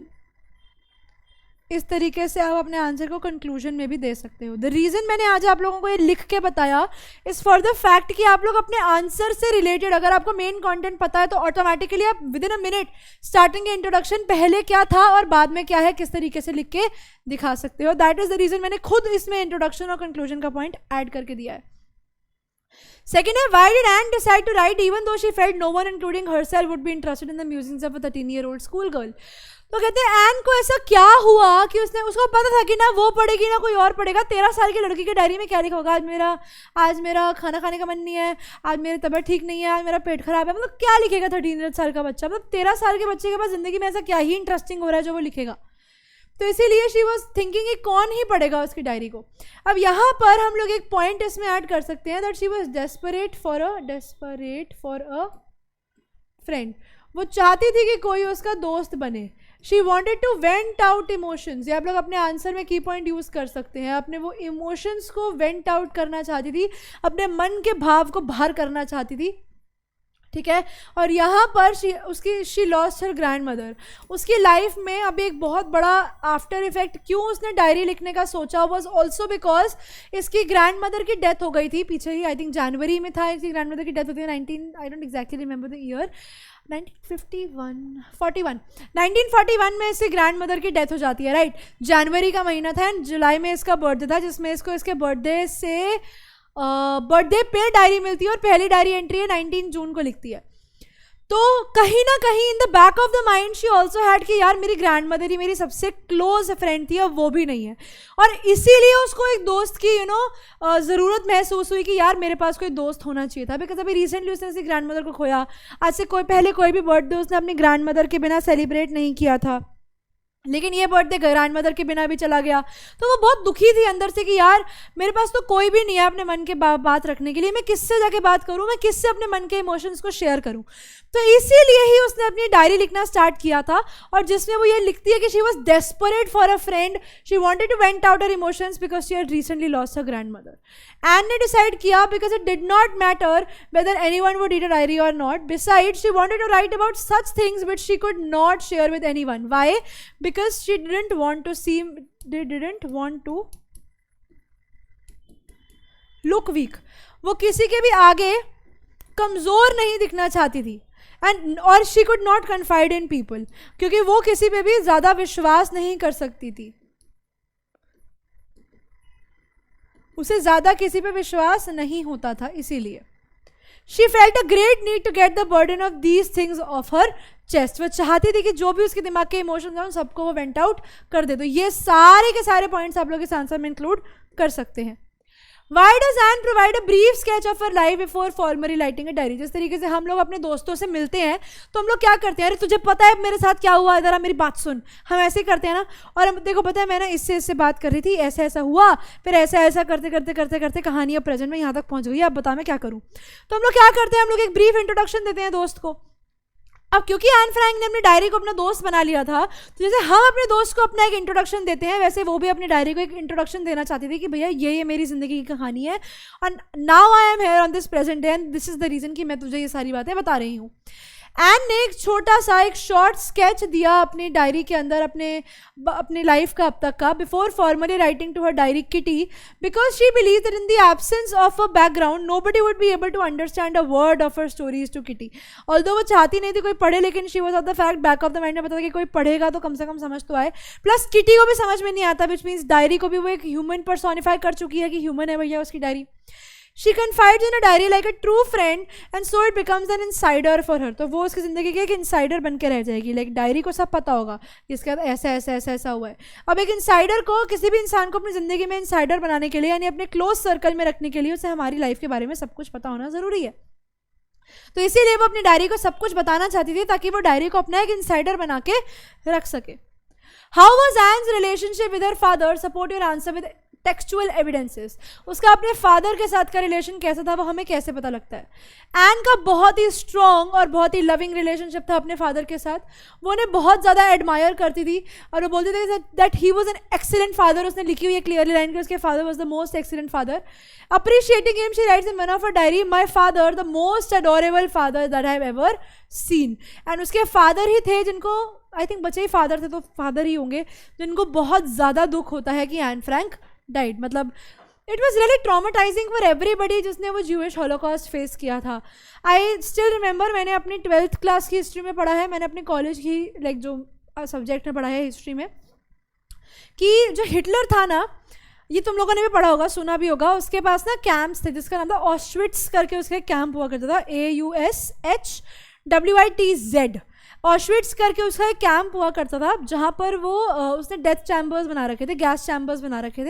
इस तरीके से आप अपने आंसर को कंक्लूजन में भी दे सकते हो. द रीज़न मैंने आज आप लोगों को ये लिख के बताया इज़ फॉर द फैक्ट कि आप लोग अपने आंसर से रिलेटेड अगर आपको मेन कंटेंट पता है तो ऑटोमेटिकली आप with in a minute starting के इंट्रोडक्शन पहले क्या था और बाद में क्या है किस तरीके से लिख के दिखा सकते हो. दैट इज़ द रीज़न मैंने खुद इसमें इंट्रोडक्शन और कंक्लूजन का पॉइंट ऐड करके दिया है. Second है, why did Anne decide to write even though she felt no one including herself would be interested in the musings of a 13-year-old schoolgirl? तो कहते हैं एन को ऐसा क्या हुआ कि उसको पता था कि ना वो पढ़ेगी ना कोई और पढ़ेगा. 13 साल की लड़की की डायरी में क्या लिखा होगा? आज मेरा खाना खाने का मन नहीं है, आज मेरी तबीयत ठीक नहीं है, आज मेरा पेट खराब है. मतलब क्या लिखेगा 13 साल का बच्चा? मतलब 13 साल के बच्चे के पास जिंदगी में ऐसा क्या ही इंटरेस्टिंग हो रहा है जो वो लिखेगा? तो इसीलिए शी वॉज थिंकिंग कि कौन ही पढ़ेगा उसकी डायरी को. अब यहाँ पर हम लोग एक पॉइंट इसमें ऐड कर सकते हैं that she was desperate for a friend. वो चाहती थी कि कोई उसका दोस्त बने. She wanted to vent out emotions. ये आप लोग अपने आंसर में की पॉइंट यूज़ कर सकते हैं. अपने वो इमोशंस को वेंट आउट करना चाहती थी, अपने मन के भाव को बाहर करना चाहती थी. ठीक है. और यहाँ पर she lost her grand mother. उसकी लाइफ में अभी एक बहुत बड़ा आफ्टर इफेक्ट क्यों उसने डायरी लिखने का सोचा वॉज ऑल्सो बिकॉज इसकी ग्रैंड मदर की डेथ हो गई थी पीछे ही. आई थिंक जनवरी में था इसकी ग्रैंड मदर की डेथ होती है. I don't exactly remember the year. 1941 में इसकी ग्रैंड मदर की डेथ हो जाती है. राइट. जनवरी का महीना था एंड जुलाई में इसका बर्थडे था जिसमें इसको इसके बर्थडे पे डायरी मिलती है और पहली डायरी एंट्री है 19 जून को लिखती है. तो कहीं ना कहीं in the back of the mind she also had कि यार मेरी ग्रैंड मदर ही मेरी सबसे क्लोज फ्रेंड थी, अब वो भी नहीं है. और इसीलिए उसको एक दोस्त की ज़रूरत महसूस हुई कि यार मेरे पास कोई दोस्त होना चाहिए था. बिकॉज अभी रिसेंटली उसने उसकी ग्रैंड मदर को खोया. आज से पहले कोई भी बर्थडे उसने अपनी ग्रैंड मदर के बिना सेलिब्रेट नहीं किया था, लेकिन ये बर्थडे ग्रैंड मदर के बिना भी चला गया. तो वो बहुत दुखी थी अंदर से कि यार मेरे पास तो कोई भी नहीं है अपने मन के बात रखने के लिए. मैं किससे जाके बात करूँ, मैं किससे अपने मन के इमोशंस को शेयर करूँ. तो इसीलिए ही उसने अपनी डायरी लिखना स्टार्ट किया था और जिसमें वो ये लिखती है कि she was desperate for a friend. She wanted to vent out her emotions because she had recently lost her grandmother. Anne ने डिसाइड किया because it did not matter whether anyone would read a diary और not. Besides she wanted to write about such things which she could not share with anyone. Why? Because she didn't want to look weak. वो किसी के भी आगे कमज़ोर नहीं दिखना चाहती थी. और she could not confide in people क्योंकि वो किसी पे भी ज़्यादा विश्वास नहीं कर सकती थी. उसे ज़्यादा किसी पे विश्वास नहीं होता था. इसीलिए She felt a great need to get the burden of these things off her chest. वो चाहती थी कि जो भी उसके दिमाग के इमोशंस हैं उन सबको वो वेंट आउट कर दे. तो ये सारे के सारे पॉइंट्स आप लोग इस आंसर में इंक्लूड कर सकते हैं. Why does Anne provide a brief sketch of her life before formally writing a diary? जिस तरीके से हम लोग अपने दोस्तों से मिलते हैं तो हम लोग क्या करते हैं, अरे तुझे पता है मेरे साथ क्या हुआ, इधर मेरी बात सुन. हम ऐसे करते हैं ना. और हम देखो पता है मैं ना इससे बात कर रही थी, ऐसा ऐसा हुआ, फिर ऐसा करते करते करते करते कहानी अब प्रेजेंट में यहाँ तक पहुँच गई. अब बता मैं क्या करूँ. तो हम लोग क्या करते हैं, हम लोग एक ब्रीफ इंट्रोडक्शन देते हैं दोस्त को. अब क्योंकि एन फ्रैंक ने अपनी डायरी को अपना दोस्त बना लिया था तो जैसे हम अपने दोस्त को अपना एक इंट्रोडक्शन देते हैं वैसे वो भी अपनी डायरी को एक इंट्रोडक्शन देना चाहती थी कि भैया ये मेरी ज़िंदगी की कहानी है और now I am here on this present day and this is the reason कि मैं तुझे ये सारी बातें बता रही हूँ. एन ने एक छोटा सा एक शॉर्ट स्केच दिया अपनी डायरी के अंदर अपनी लाइफ का अब तक का, before formally writing to her diary Kitty, because she believe that in the absence of a background nobody would be able to understand a word of her stories to Kitty. Although वो चाहती नहीं थी कोई पढ़े, लेकिन she was of the fact back of the mind में पता था कि कोई पढ़ेगा तो कम से कम समझ तो आए. प्लस किटी को भी समझ में नहीं आता, विच मीन्स डायरी को भी वो एक ह्यूमन पर्सोनिफाई कर चुकी है कि ह्यूमन है भैया उसकी diary. She confides in a diary like a true friend and so it becomes an insider for her. तो वो उसकी ज़िंदगी की एक इंसाइडर बन के रह जाएगी. लाइक डायरी को सब पता होगा कि इसके बाद ऐसा ऐसा ऐसा ऐसा हुआ है. अब एक इंसाइडर को, किसी भी इंसान को अपनी ज़िंदगी में इंसाइडर बनाने के लिए, यानी अपने क्लोज सर्कल में रखने के लिए, उसे हमारी लाइफ के बारे में सब कुछ पता होना ज़रूरी है. तो इसीलिए वो अपनी डायरी को सब कुछ बताना चाहती थी ताकि वो डायरी को अपना एक इंसाइडर बना के रख सके. How was Anne's relationship with her father? Support your answer with textual evidences. उसका अपने फादर के साथ का रिलेशन कैसा था वो हमें कैसे पता लगता है. एन का बहुत ही स्ट्रॉन्ग और बहुत ही लविंग रिलेशनशिप था अपने फादर के साथ. वो उन्हें बहुत ज़्यादा एडमायर करती थी और वो बोलते थे that he was an excellent father. उसने लिखी हुई है क्लियरली लाइन कि उसके father was the most excellent father. Appreciating him she writes in one of her diary, my father the most adorable father that I have ever seen. And उसके father ही थे जिनको, I think बच्चे ही father थे तो father ही होंगे, जिनको बहुत ज़्यादा दुख होता है कि एन फ्रैंक डाइड. मतलब it was really traumatising for everybody जिसने वो ज्यूइश हॉलोकॉस्ट फेस किया था. आई स्टिल रिमेंबर, मैंने अपनी 12th क्लास की हिस्ट्री में पढ़ा है, मैंने अपने कॉलेज की लाइक जो सब्जेक्ट में पढ़ा है हिस्ट्री में, कि जो हिटलर था ना, ये तुम लोगों ने भी पढ़ा होगा, सुना भी होगा, उसके पास ना कैंप्स थे जिसका नाम था ऑश्विट्स करके उसका कैंप हुआ करता था. AUSHWITZ ऑश्विट्स करके उसका एक कैंप हुआ करता था जहाँ पर वो उसने डेथ चैम्बर्स बना रखे थे, गैस चैम्बर्स बना रखे थे.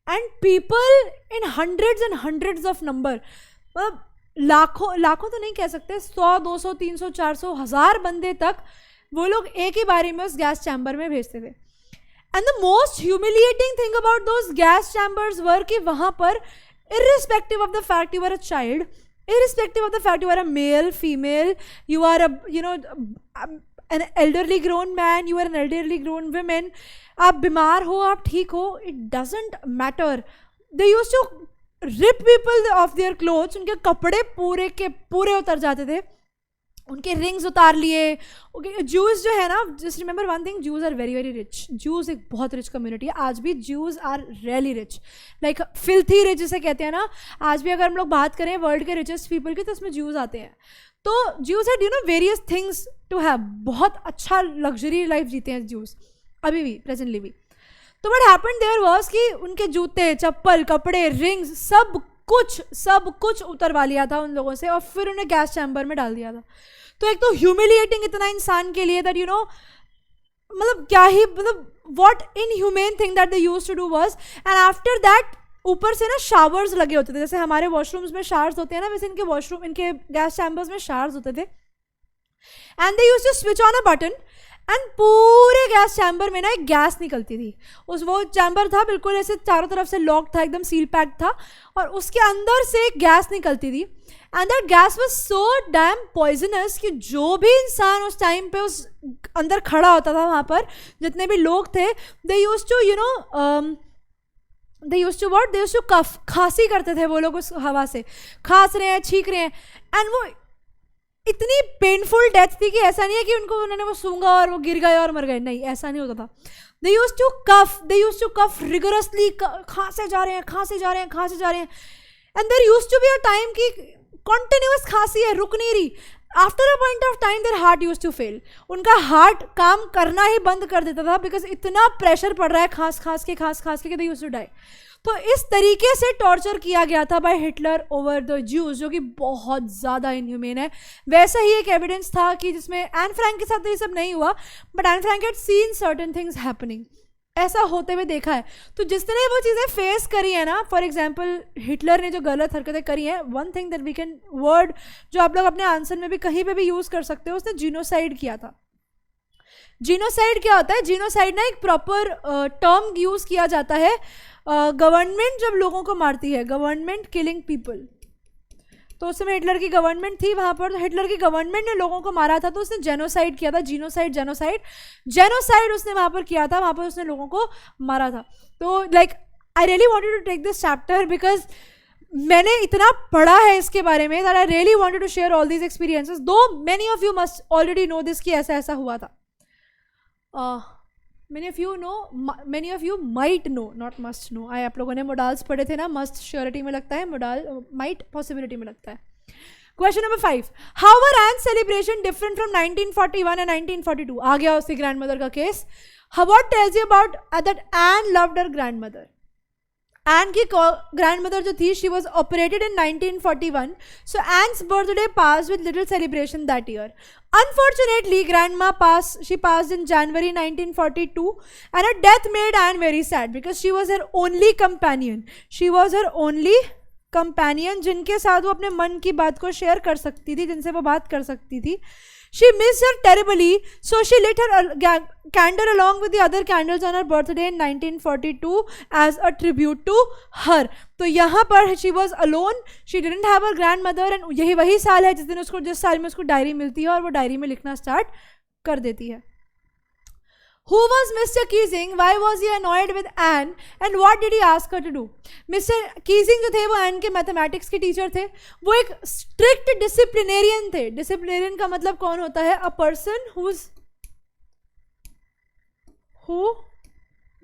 And people in hundreds and hundreds of number, मतलब लाखों तो नहीं कह सकते, 100 200 300 400 1000 बंदे तक वो लोग एक ही बारी में उस गैस चैम्बर में भेजते थे. And the most humiliating thing about those gas chambers were कि वहाँ पर irrespective of the fact you are a child, irrespective of the fact you are a male, female, you are an elderly grown man, you are an elderly grown woman, आप बीमार हो, आप ठीक हो, it doesn't matter. They used to rip people of their clothes, उनके कपड़े पूरे के पूरे उतर जाते थे, उनके रिंग्स उतार लिए. जूस जो है ना, just remember one thing, Jews are very very rich. Jews एक बहुत रिच कम्युनिटी है. आज भी Jews are really rich, like filthy rich जिसे कहते हैं ना. आज भी अगर हम लोग बात करें वर्ल्ड के रिचेस्ट पीपल की तो उसमें जूस आते हैं. तो Jews had various things to have, बहुत अच्छा लग्जरी लाइफ जीते हैं जूस अभी भी, प्रेजेंटली भी. तो व्हाट हैपेंड देयर वाज कि उनके जूते, चप्पल, कपड़े, रिंग्स, सब कुछ उतरवा लिया था उन लोगों से और फिर उन्हें गैस चैम्बर में डाल दिया था. तो एक तो ह्यूमिलिएटिंग इतना इंसान के लिए दैट मतलब क्या ही, मतलब what inhumane thing that they used to do was. And after that ऊपर से ना शावर्स लगे होते थे, जैसे हमारे वॉशरूम्स में शावर्स होते हैं ना, वैसे इनके गैस चैम्बर्स में शावर्स होते थे. And they used to switch on a button एंड पूरे गैस चैम्बर में ना एक गैस निकलती थी. वो चैम्बर था बिल्कुल ऐसे चारों तरफ से लॉक था, एकदम सील पैक था, और उसके अंदर से एक गैस निकलती थी. And that gas was so damn poisonous कि जो भी इंसान उस टाइम पे उस अंदर खड़ा होता था, वहाँ पर जितने भी लोग थे, दे यूज्ड टू कफ, खांसी करते थे वो लोग उस हवा से, खांस रहे हैं, छींक रहे हैं. एंड वो इतनी पेनफुल डेथ थी कि ऐसा नहीं है कि उन्होंने वो सूंघा और वो गिर गए और मर गए, नहीं, ऐसा नहीं होता था. They used to cough rigorously, खांसे जा रहे हैं. And there used to be a time कि कॉन्टिन्यूअस खांसी है, रुक नहीं रही. After a point of time their heart used to fail, उनका हार्ट काम करना ही बंद कर देता था, बिकॉज इतना प्रेशर पड़ रहा है खांस के दे यूज्ड टू डाई. तो इस तरीके से टॉर्चर किया गया था by Hitler over the Jews, जो कि बहुत ज़्यादा इनह्यूमेन है. वैसा ही एक एविडेंस था कि जिसमें एन फ्रैंक के साथ ये सब नहीं हुआ, but Anne Frank had seen certain things happening, ऐसा होते हुए देखा है. तो जिसने वो चीज़ें फेस करी है ना, फॉर एग्जाम्पल हिटलर ने जो गलत हरकतें करी हैं, one thing that we can word जो आप लोग अपने आंसर में भी कहीं पे भी यूज़ कर सकते हो, उसने जीनोसाइड किया था. जीनोसाइड क्या होता है? जीनोसाइड ना एक प्रॉपर टर्म यूज़ किया जाता है गवर्नमेंट जब लोगों को मारती है, गवर्नमेंट किलिंग पीपल. तो उस समय हिटलर की गवर्नमेंट थी वहाँ पर, तो हिटलर की गवर्नमेंट ने लोगों को मारा था, तो उसने जेनोसाइड किया था. जेनोसाइड उसने वहाँ पर किया था, वहाँ पर उसने लोगों को मारा था. तो like I really wanted to take this chapter because मैंने इतना पढ़ा है इसके बारे में that I really wanted to share all these experiences, though many of you must already know this कि ऐसा ऐसा हुआ था. Many of you know, many of you might know, not must know. आप लोगों ने modals पढ़े थे ना, must surety में लगता है, modal might possibility में लगता है. Question number 5. How were Anne's celebration different from 1941 and 1942? आ गया उसकी grandmother का case. What tells you about that Anne loved her grandmother? Anne की grandmother जो थी, she was operated in 1941. So Anne's birthday passed with little celebration that year. Unfortunately, grandma passed in January 1942, and her death made Anne very sad because she was her only companion. She was her only companion जिनके साथ वो अपने मन की बात को share कर सकती थी, जिनसे वो बात कर सकती थी. She missed her terribly, so she lit her candle along with the other candles on her birthday in 1942 as a tribute to her. तो यहाँ पर she was alone, she didn't have her grandmother, and यही वही साल है जिस साल में उसको डायरी मिलती है और वो डायरी में लिखना स्टार्ट कर देती है. Who was Mr. Keesing? Why was he annoyed with Anne? And what did he ask her to do? Mr. Keesing जो थे वो Anne के मैथमेटिक्स के टीचर थे. वो एक स्ट्रिक्ट डिसिप्लिनेरियन थे. डिसिप्लिनेरियन का मतलब कौन होता है? A person who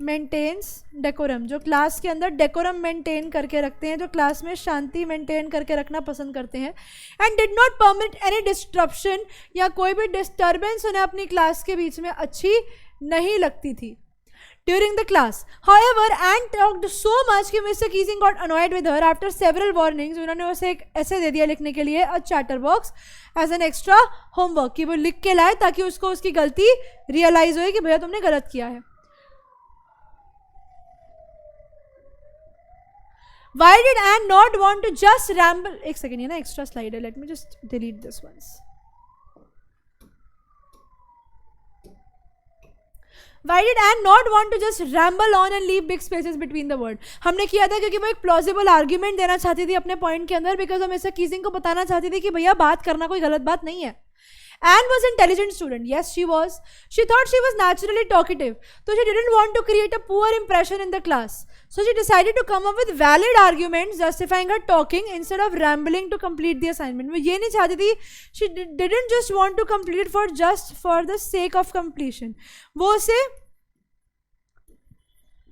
maintains decorum, जो क्लास के अंदर डेकोरम मेंटेन करके रखते हैं, जो क्लास में शांति मेंटेन करके रखना पसंद करते हैं. And did not permit any disruption, या कोई भी डिस्टर्बेंस उन्हें अपनी क्लास के बीच में अच्छी नहीं लगती थी. During the class, however, Anne talked so much कि Mr. Keesing got annoyed with her. After several warnings, उन्होंने उसे एक ऐसे दे दिया लिखने के लिए, a chatterbox as an extra homework, कि वो लिख के लाए ताकि उसको उसकी गलती रियलाइज हो कि भैया तुमने गलत किया है. Why did Anne not want to just ramble? एक सेकेंड, ये ना एक्स्ट्रा स्लाइड है, let me just delete this once. Why did Anne not want to just ramble on and leave big spaces between the word? हमने किया था क्योंकि वो एक plausible argument देना चाहती थी अपने पॉइंट के अंदर, बिकॉज वो मिस्टर कीजिंग को बताना चाहती थी कि भैया बात करना कोई गलत बात नहीं है. Anne was an intelligent student. Yes, she was. She thought she was naturally talkative. So she didn't want to create a poor impression in the class. So she decided to come up with valid arguments justifying her talking instead of rambling to complete the assignment. वो ये नहीं चाहती थी. She didn't just want to complete just for the sake of completion. वो उसे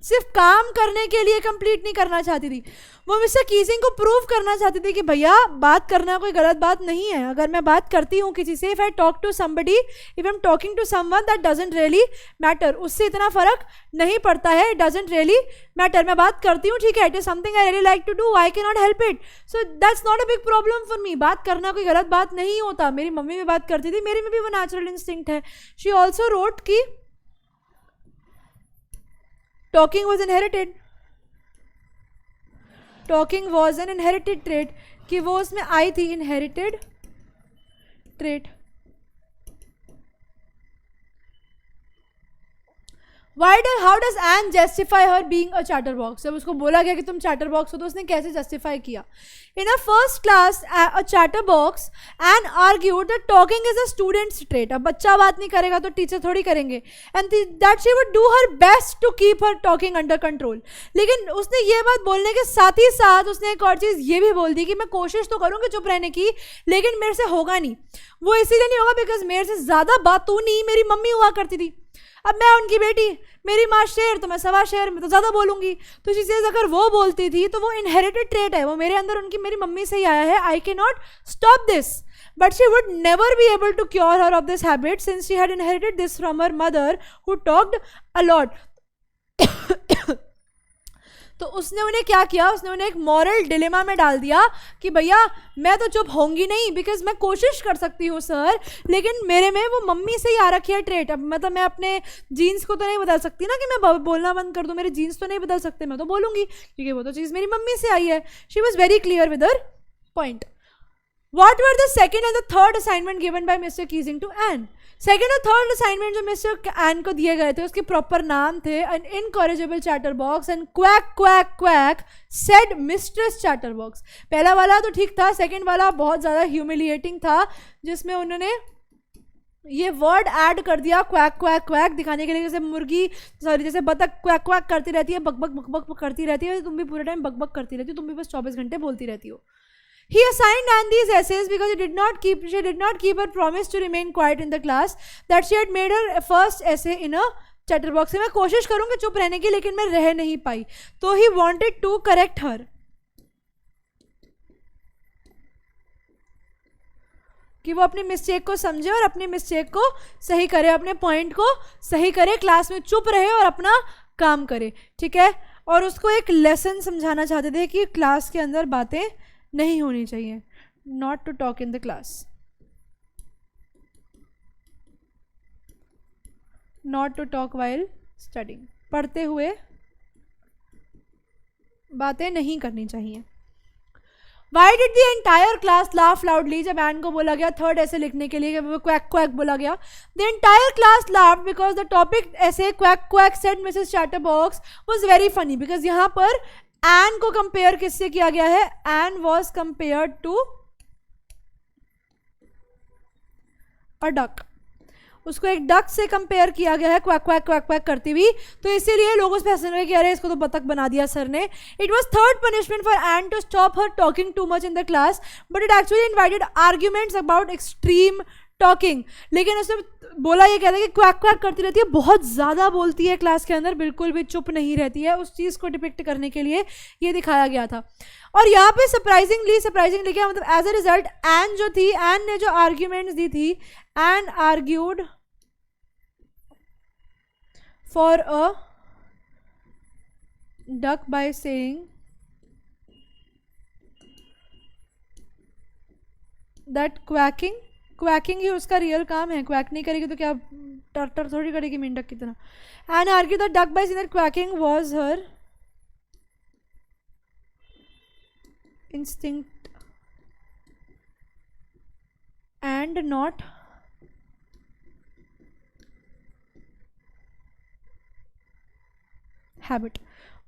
सिर्फ काम करने के लिए कंप्लीट नहीं करना चाहती थी. वो मिस्टर कीजिंग को प्रूव करना चाहती थी कि भैया बात करना कोई गलत बात नहीं है. अगर मैं बात करती हूँ किसी से, if I talk to somebody, if I am talking to someone, that doesn't really matter. उससे इतना फर्क नहीं पड़ता है. It doesn't really matter. मैं बात करती हूँ, ठीक है, it is something I really like to do, I can not help it, so that's not a big problem for me. बात करना कोई गलत बात नहीं होता. मेरी मम्मी भी बात करती थी, मेरे में भी वो नेचुरल इंस्टिंक्ट है. शी ऑल्सो रोट की talking was inherited. Talking was an inherited trait, कि वो उसमें आई थी, inherited trait. How does Anne justify her being a chatterbox? जब उसको बोला गया कि तुम chatterbox हो तो उसने कैसे justify किया? In her first class, a chatterbox, Anne argued that talking is a student's trait. अब बच्चा बात नहीं करेगा तो टीचर थोड़ी करेंगे. And that she would do her best to keep her talking under control. लेकिन उसने ये बात बोलने के साथ ही साथ उसने एक और चीज़ ये भी बोल दी कि मैं कोशिश तो करूँगी चुप रहने की, लेकिन मेरे से होगा नहीं. वो इसीलिए नहीं होगा बिकॉज मेरे से ज़्यादा बातूं नहीं मेरी मम्मी हुआ करती थी. अब मैं उनकी बेटी, मेरी माँ शेर, तो मैं सवा शेर में तो ज़्यादा बोलूँगी. तो इसी चीज़ अगर वो बोलती थी तो वो इनहेरिटेड ट्रेट है, वो मेरे अंदर मेरी मम्मी से ही आया है. I can not stop this, but she would never be able to cure her of this habit since she had inherited this from her mother who talked a lot. तो उसने उन्हें क्या किया, उसने उन्हें एक मॉरल डिलेमा में डाल दिया कि भैया मैं तो चुप होंगी नहीं बिकॉज मैं कोशिश कर सकती हूँ सर, लेकिन मेरे में वो मम्मी से ही आ रखी है ट्रेट. अब मतलब मैं अपने जीन्स को तो नहीं बदल सकती ना कि मैं बोलना बंद कर दूँ. मेरे जीन्स तो नहीं बदल सकते, मैं तो बोलूँगी क्योंकि वो तो चीज़ मेरी मम्मी से आई है. She was very clear with her point. What were the second and the third assignment given by Mr. Keesing to Anne? Second और थर्ड असाइनमेंट जो मिस्टर एन को दिए गए थे उसके प्रॉपर नाम थे Anne incorrigible chatterbox and quack quack quack said mistress chatterbox. पहला वाला तो ठीक था, सेकेंड वाला बहुत ज़्यादा ह्यूमिलिएटिंग था जिसमें उन्होंने ये वर्ड ऐड कर दिया क्वैक क्वैक क्वैक दिखाने के लिए, जैसे मुर्गी सॉरी जैसे बतख क्वैक क्वैक करती रहती है, बकबक बकबक करती रहती है, तुम भी पूरे टाइम बकबक करती रहती हो, तुम भी बस 24 घंटे बोलती रहती हो. He assigned Anne these essays because she did not keep her promise to remain quiet in the class that she had made her first essay in a chatterbox. मैं कोशिश करूंगी चुप रहने की, लेकिन मैं रह नहीं पाई. तो he wanted to correct her. कि वो अपनी मिस्टेक को समझे और अपनी मिस्टेक को सही करे, अपने पॉइंट को सही करे, क्लास में चुप रहे और अपना काम करे. ठीक है. और उसको एक लेसन समझाना चाहते थे कि क्लास के अंदर बातें नहीं होनी चाहिए. Not to talk in the class, not to talk while studying. पढ़ते हुए बातें नहीं करनी चाहिए. Why did the entire class laugh loudly? जब एन को बोला गया थर्ड ऐसे लिखने के लिए, वो क्वैक क्वैक बोला गया. The entire class laughed because the topic ऐसे quack quack said Mrs. Chatterbox was very funny. Because यहाँ पर एन को कंपेयर किससे किया गया है? Anne was compared to a duck. उसको एक डक से कंपेयर किया गया है क्वैक क्वैक क्वैक क्वैक करती हुई, तो इसीलिए लोग उस पे हंसने लगे कि अरे इसको तो बतख बना दिया सर ने. It was third punishment for Anne to stop her talking too much in the class, but it actually invited arguments about extreme talking. लेकिन उसने बोला ये कहता है कि क्वैक क्वैक करती रहती है, बहुत ज़्यादा बोलती है क्लास के अंदर, बिल्कुल भी चुप नहीं रहती है. उस चीज़ को डिपिक्ट करने के लिए ये दिखाया गया था. और यहाँ पे सरप्राइजिंगली क्या मतलब, एज अ रिजल्ट एन जो थी, एन ने जो आर्ग्यूमेंट्स दी थी, Anne argued for a duck by saying that quacking ही उसका रियल काम है. क्वैक नहीं करेगी तो क्या टर थोड़ी करेगी मेंढक की तरह. And argue the duck by saying that quacking was her instinct and not habit.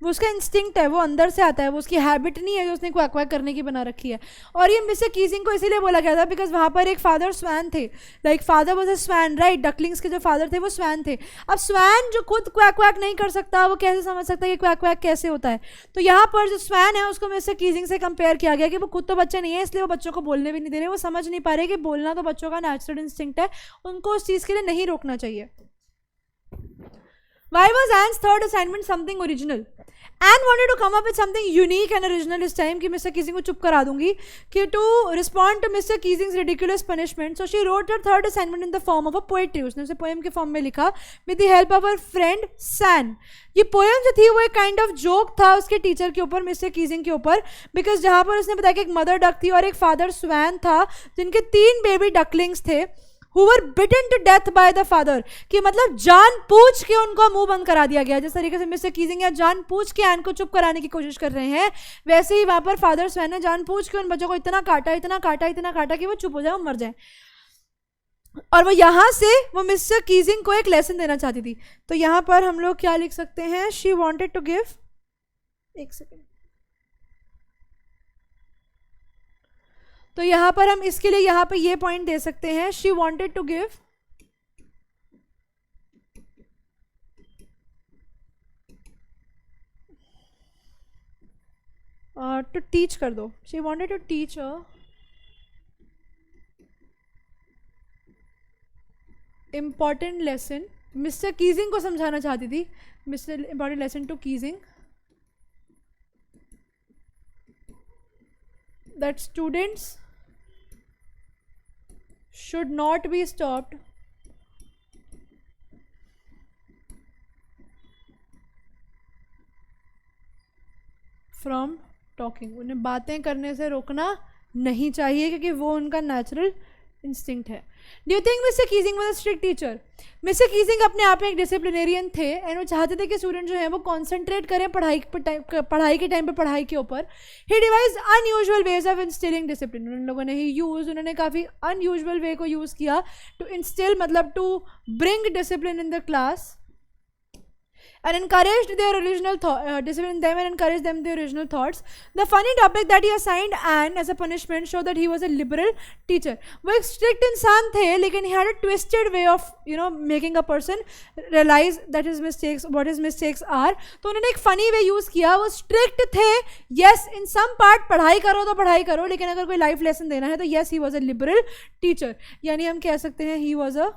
वो उसका इंस्टिंक्ट है, वो अंदर से आता है, वो उसकी हैबिट नहीं है जो उसने क्वैक क्वैक करने की बना रखी है. और ये मिस्टर कीजिंग को इसीलिए बोला गया था बिकॉज वहाँ पर एक फादर स्वैन थे. Like father was a swan, right. Ducklings के जो फादर थे वो स्वैन थे. अब स्वैन जो खुद क्वैक क्वैक नहीं कर सकता, वो कैसे समझ सकता है कि क्वैक क्वैक कैसे होता है. तो यहाँ पर जो स्वैन है उसको मिस्टर कीजिंग से कंपेयर किया गया कि वो खुद तो बच्चे नहीं है, इसलिए वो बच्चों को बोलने भी नहीं दे रहे. वो समझ नहीं पा रहे कि बोलना तो बच्चों का नेचुरल इंस्टिंक्ट है, उनको उस चीज़ के लिए नहीं रोकना चाहिए. Why was Anne's third assignment something original? Anne wanted to come up with something unique and original this time कि मिस्टर कीजिंग को चुप करा दूंगी, कि to respond to Mr. Keesing's ridiculous punishment. So she wrote her third assignment in the form of a poetry. उसने उसे poem के form में लिखा with the help of her friend San. ये पोएम जो थी वो एक काइंड ऑफ जोक था उसके टीचर के ऊपर, मिस्टर कीजिंग के ऊपर, बिकॉज जहाँ पर उसने बताया कि एक मदर डक थी और एक फादर स्वैन था जिनके 3 बेबी डकलिंग्स थे who were bitten to death by the father. कि मतलब जान पूछ के उनको मुंह बंद करा दिया गया. जिस तरीके से मिस्टर कीजिंग जान पूछ के एन को चुप कराने की कोशिश कर रहे हैं, वैसे ही वहां पर फादर स्वैन ने जान पूछ के उन बच्चों को इतना काटा कि वो चुप हो जाए, वो मर जाए. और वो यहाँ से वो मिस्टर कीजिंग को एक लेसन देना चाहती थी. तो यहाँ पर हम लोग क्या लिख सकते हैं? शी वॉन्टेड टू गिव, एक सेकेंड, तो यहाँ पर हम इसके लिए यहाँ पे ये पॉइंट दे सकते हैं. She wanted to give to teach कर दो. She wanted to teach a important lesson. Mr Keesing को समझाना चाहती थी, Mr important lesson to Keesing, that students should not be stopped from talking. उन्हें बातें करने से रोकना नहीं चाहिए क्योंकि वो उनका नेचुरल इंस्टिंक्ट है. Do you think mister Keesing was a strict teacher? Mister Keesing अपने आप में एक डिसिप्लिनेरियन थे एंड वो चाहते थे कि स्टूडेंट जो है वो कॉन्सेंट्रेट करें पढ़ाई के टाइम पे पढ़ाई के ऊपर. He devised unusual ways of instilling discipline. उन लोगों ने उन्होंने काफ़ी अनयूजुअल वे को यूज़ किया टू इंस्टिल, मतलब to bring discipline in the class. and encouraged their original disciplined them and encouraged them their original thoughts. The funny topic that he assigned Anne as a punishment showed that he was a liberal teacher. वो एक strict इंसान थे, लेकिन he had a twisted way of making a person realize that his mistakes, what his mistakes are. तो उन्होंने एक funny way use किया. वो strict थे, yes, in some part पढ़ाई करो तो पढ़ाई करो, लेकिन अगर कोई life lesson देना है तो yes, he was a liberal teacher. यानी हम कह सकते हैं he was a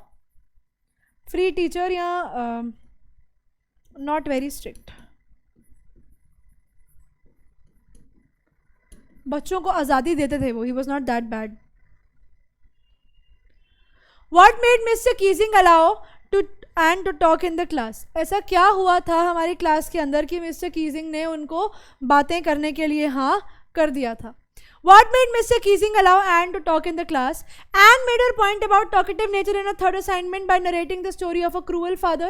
free teacher या not very strict. बच्चों को आज़ादी देते थे वो. He was not that bad. What made Mr. Keesing allow to Anne to talk in the class? ऐसा क्या हुआ था हमारी क्लास के अंदर कि मिस्टर कीजिंग ने उनको बातें करने के लिए हाँ कर दिया था? What made Mr. Keesing allow Anne to talk in the class? Anne made her point about talkative nature in a third assignment by narrating the story of a cruel father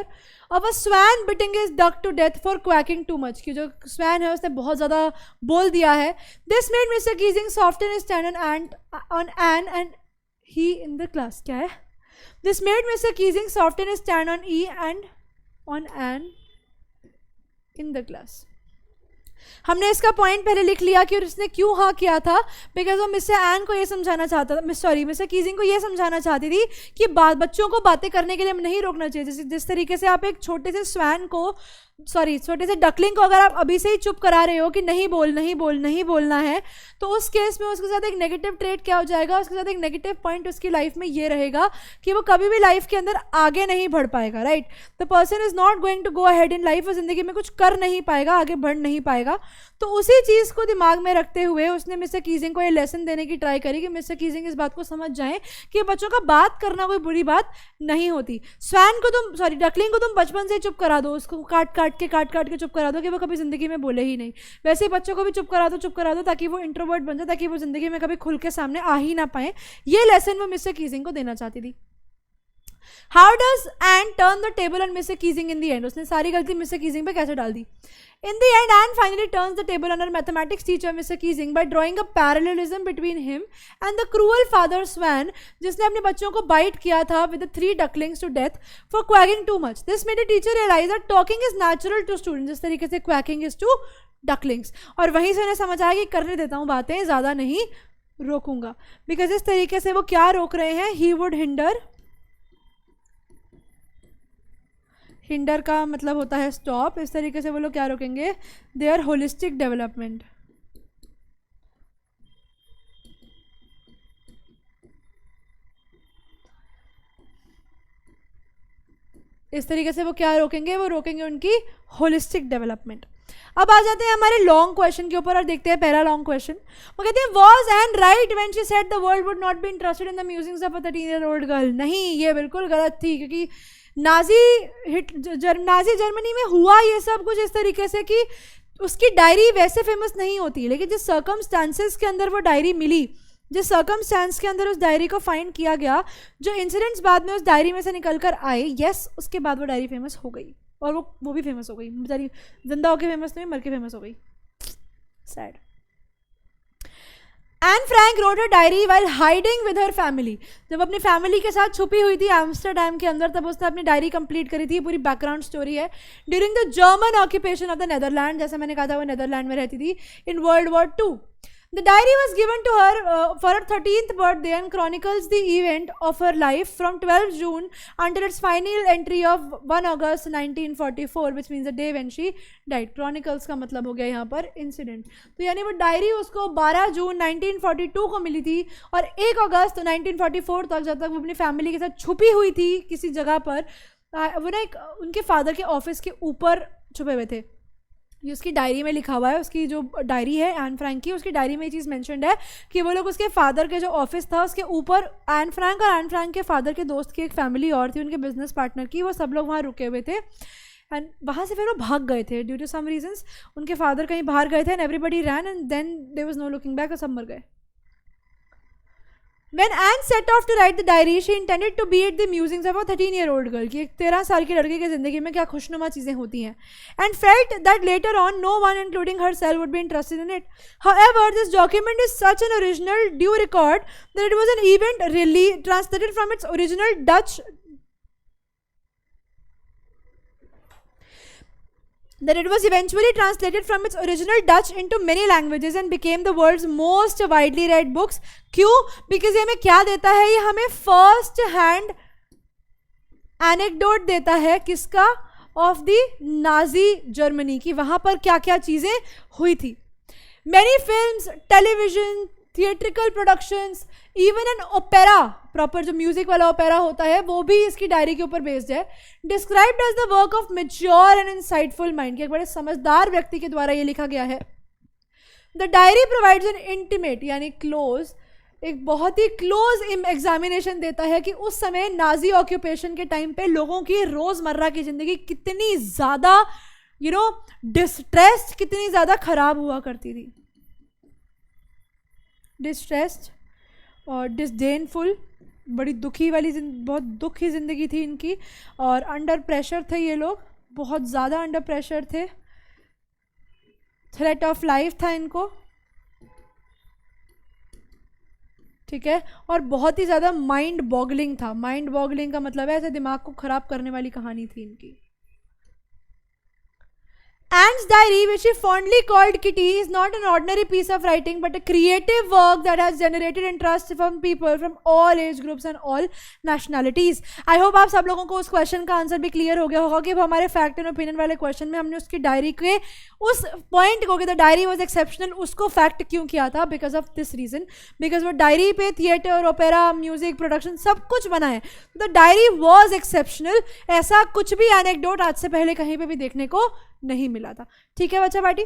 of a swan beating his duck to death for quacking too much. कि जो swan है उसने बहुत ज़्यादा बोल दिया है. This made Mr. Keesing soften his stand on Anne and he in the class. क्या है? This made Mr. Keesing soften his stand on E and on Anne in the class. हमने इसका पॉइंट पहले लिख लिया कि उसने क्यों हाँ किया था, बिकॉज वो मिस्टर एन को ये समझाना चाहता था, मिस्टर कीजिंग को ये समझाना चाहती थी कि बच्चों को बातें करने के लिए नहीं रोकना चाहिए. जिस तरीके से आप एक छोटे से स्वैन को छोटे से डकलिंग को अगर आप अभी से ही चुप करा रहे हो कि नहीं बोलना है, तो उस केस में उसके साथ एक नेगेटिव ट्रेट क्या हो जाएगा, उसके साथ एक नेगेटिव पॉइंट उसकी लाइफ में ये रहेगा कि वो कभी भी लाइफ के अंदर आगे नहीं बढ़ पाएगा. Right, the person is not going to go ahead in life. वो जिंदगी में कुछ कर नहीं पाएगा, आगे बढ़ नहीं पाएगा. तो उसी चीज़ को दिमाग में रखते हुए उसने मिस्टर कीजिंग को ये लेसन देने की ट्राई करी कि मिस्टर कीजिंग इस बात को समझ जाएं कि बच्चों का बात करना कोई बुरी बात नहीं होती. स्वैन को डकलिंग को तुम बचपन से चुप करा दो, उसको काट काट के चुप करा दो कि वो कभी जिंदगी में बोले ही नहीं. वैसे ही बच्चों को भी चुप करा दो ताकि वो इंट्रोवर्ट बन जाए, ताकि वो जिंदगी में कभी खुल के सामने आ ही ना पाए. ये लेसन वो मिस्टर कीजिंग को देना चाहती थी. How does Anne turn the table on Mr. Keesing in the end? उसने सारी गलती मिस्टर कीजिंग पे कैसे डाल दी? In the end, Anne finally turns the table on her mathematics teacher, Mr. Keesing, by drawing a parallelism between him and the cruel father Swan, जिसने अपने बच्चों को bite किया था with the 3 ducklings to death for quacking too much. This made the teacher realize that talking is natural to students, जिस तरीके से quacking is to ducklings. और वहीं से उन्हें समझ आया कि करने देता हूँ बातें, ज़्यादा नहीं रोकूंगा. बिकॉज इस तरीके से वो क्या रोक रहे हैं? He would हिंडर का मतलब होता है स्टॉप. इस तरीके से वो लोग क्या रोकेंगे? Their holistic development. इस तरीके से वो क्या रोकेंगे? वो रोकेंगे उनकी होलिस्टिक डेवलपमेंट. अब आ जाते हैं हमारे लॉन्ग क्वेश्चन के ऊपर और देखते हैं पहला लॉन्ग क्वेश्चन. वो कहते हैं was and right when she said the world would not be interested in the musics of a 13-year-old girl. नहीं, ये बिल्कुल गलत थी, क्योंकि नाजी जर्मनी में हुआ ये सब कुछ इस तरीके से कि उसकी डायरी वैसे फेमस नहीं होती, लेकिन जिस सर्कमस्टांसेस के अंदर वो डायरी मिली, जिस सर्कमस्टांस के अंदर उस डायरी को फाइंड किया गया, जो इंसिडेंट्स बाद में उस डायरी में से निकल कर आए, यस, उसके बाद वो डायरी फेमस हो गई. और वो भी फेमस हो गई. बेचारी जिंदा होके फेमस नहीं, मर के फेमस हो गई. Sad. Anne Frank wrote her diary while hiding with her family. जब अपनी फैमिली के साथ छुपी हुई थी एम्स्टरडैम के अंदर, तब उसने अपनी डायरी कंप्लीट करी थी. पूरी बैकग्राउंड स्टोरी है. During the German occupation of the Netherland, जैसे मैंने कहा था वो नेदरलैंड में रहती थी, इन World War II. The diary was given to her for her 13th birthday and chronicles the event of her life from 12 June until its final entry of 1 August 1944, which means the day when she died. Chronicles का मतलब हो गया यहाँ पर incident. तो यानी वो diary उसको 12 जून 1942 को मिली थी और 1 अगस्त 1944 तक, जब तक वो अपनी फैमिली के साथ छुपी हुई थी किसी जगह पर, वो ना एक उनके फादर के ऑफिस के ऊपर छुपे हुए थे. ये उसकी डायरी में लिखा हुआ है. उसकी जो डायरी है एन फ्रैंक की, उसकी डायरी में ये चीज़ मेंशन्ड है कि वो लोग उसके फादर के जो ऑफिस था उसके ऊपर, एन फ्रैंक और एन फ्रैंक के फादर के दोस्त की एक फैमिली और थी, उनके बिजनेस पार्टनर की, वो सब लोग वहाँ रुके हुए थे. एंड वहाँ से फिर वो भाग गए थे ड्यू टू सम रीजंस. उनके फादर कहीं बाहर गए थे and everybody ran and then there was no looking back, और सब मर गए. When Anne set off to write the diary, she intended to beat the musings of a 13-year-old girl, कि एक 13 साल के लड़के की ज़िंदगी में क्या खुशनुमा चीज़ें होती हैं, and felt that later on no one including herself would be interested in it. However, this document is such an original due record that it was an event really translated from its original Dutch. that it was eventually translated from its original Dutch into many languages and became the world's most widely read books. क्यों? Because ये हमें क्या देता है? ये हमें first hand anecdote देता है किसका? Of the Nazi Germany की वहाँ पर क्या क्या चीज़ें हुई थी. Many films, television, theatrical productions, even an opera, proper जो म्यूजिक वाला ओपेरा होता है वो भी इसकी डायरी के ऊपर बेस्ड है. Described as the work of mature and insightful mind, एक बड़े समझदार व्यक्ति के द्वारा ये लिखा गया है. The diary provides N intimate यानी क्लोज, एक बहुत ही क्लोज एग्जामिनेशन देता है कि उस समय नाजी ऑक्यूपेशन के टाइम पे लोगों की रोजमर्रा की जिंदगी कितनी ज्यादा डिस्ट्रेस्ड, कितनी ज्यादा खराब हुआ करती थी. डिस्ट्रेस्ड और डिसडेनफुल, बड़ी दुखी वाली, बहुत दुखी ज़िंदगी थी इनकी. और अंडर प्रेशर थे ये लोग, बहुत ज़्यादा अंडर प्रेशर थे. थ्रेट ऑफ लाइफ था इनको, ठीक है. और बहुत ही ज़्यादा माइंड बॉगलिंग था. माइंड बॉगलिंग का मतलब है ऐसे दिमाग को ख़राब करने वाली कहानी थी इनकी. Anne's diary, which she fondly called Kitty, is not an ordinary piece of writing but a creative work that has generated interest from people from all age groups and all nationalities. I hope आप सब लोगों को उस question का answer भी clear हो गया होगा कि हमारे फैक्ट एंड ओपिनियन वाले क्वेश्चन में हमने उसकी डायरी के उस पॉइंट को कि द डायरी वॉज एक्सेप्शनल उसको फैक्ट क्यों किया था. Because of this reason, because वो डायरी पे थिएटर, ओपेरा, म्यूजिक, प्रोडक्शन सब कुछ बना है. The diary was exceptional. ऐसा कुछ भी एनेक्डोट आज से पहले कहीं पे भी देखने को नहीं मिला था. ठीक है बच्चा पार्टी.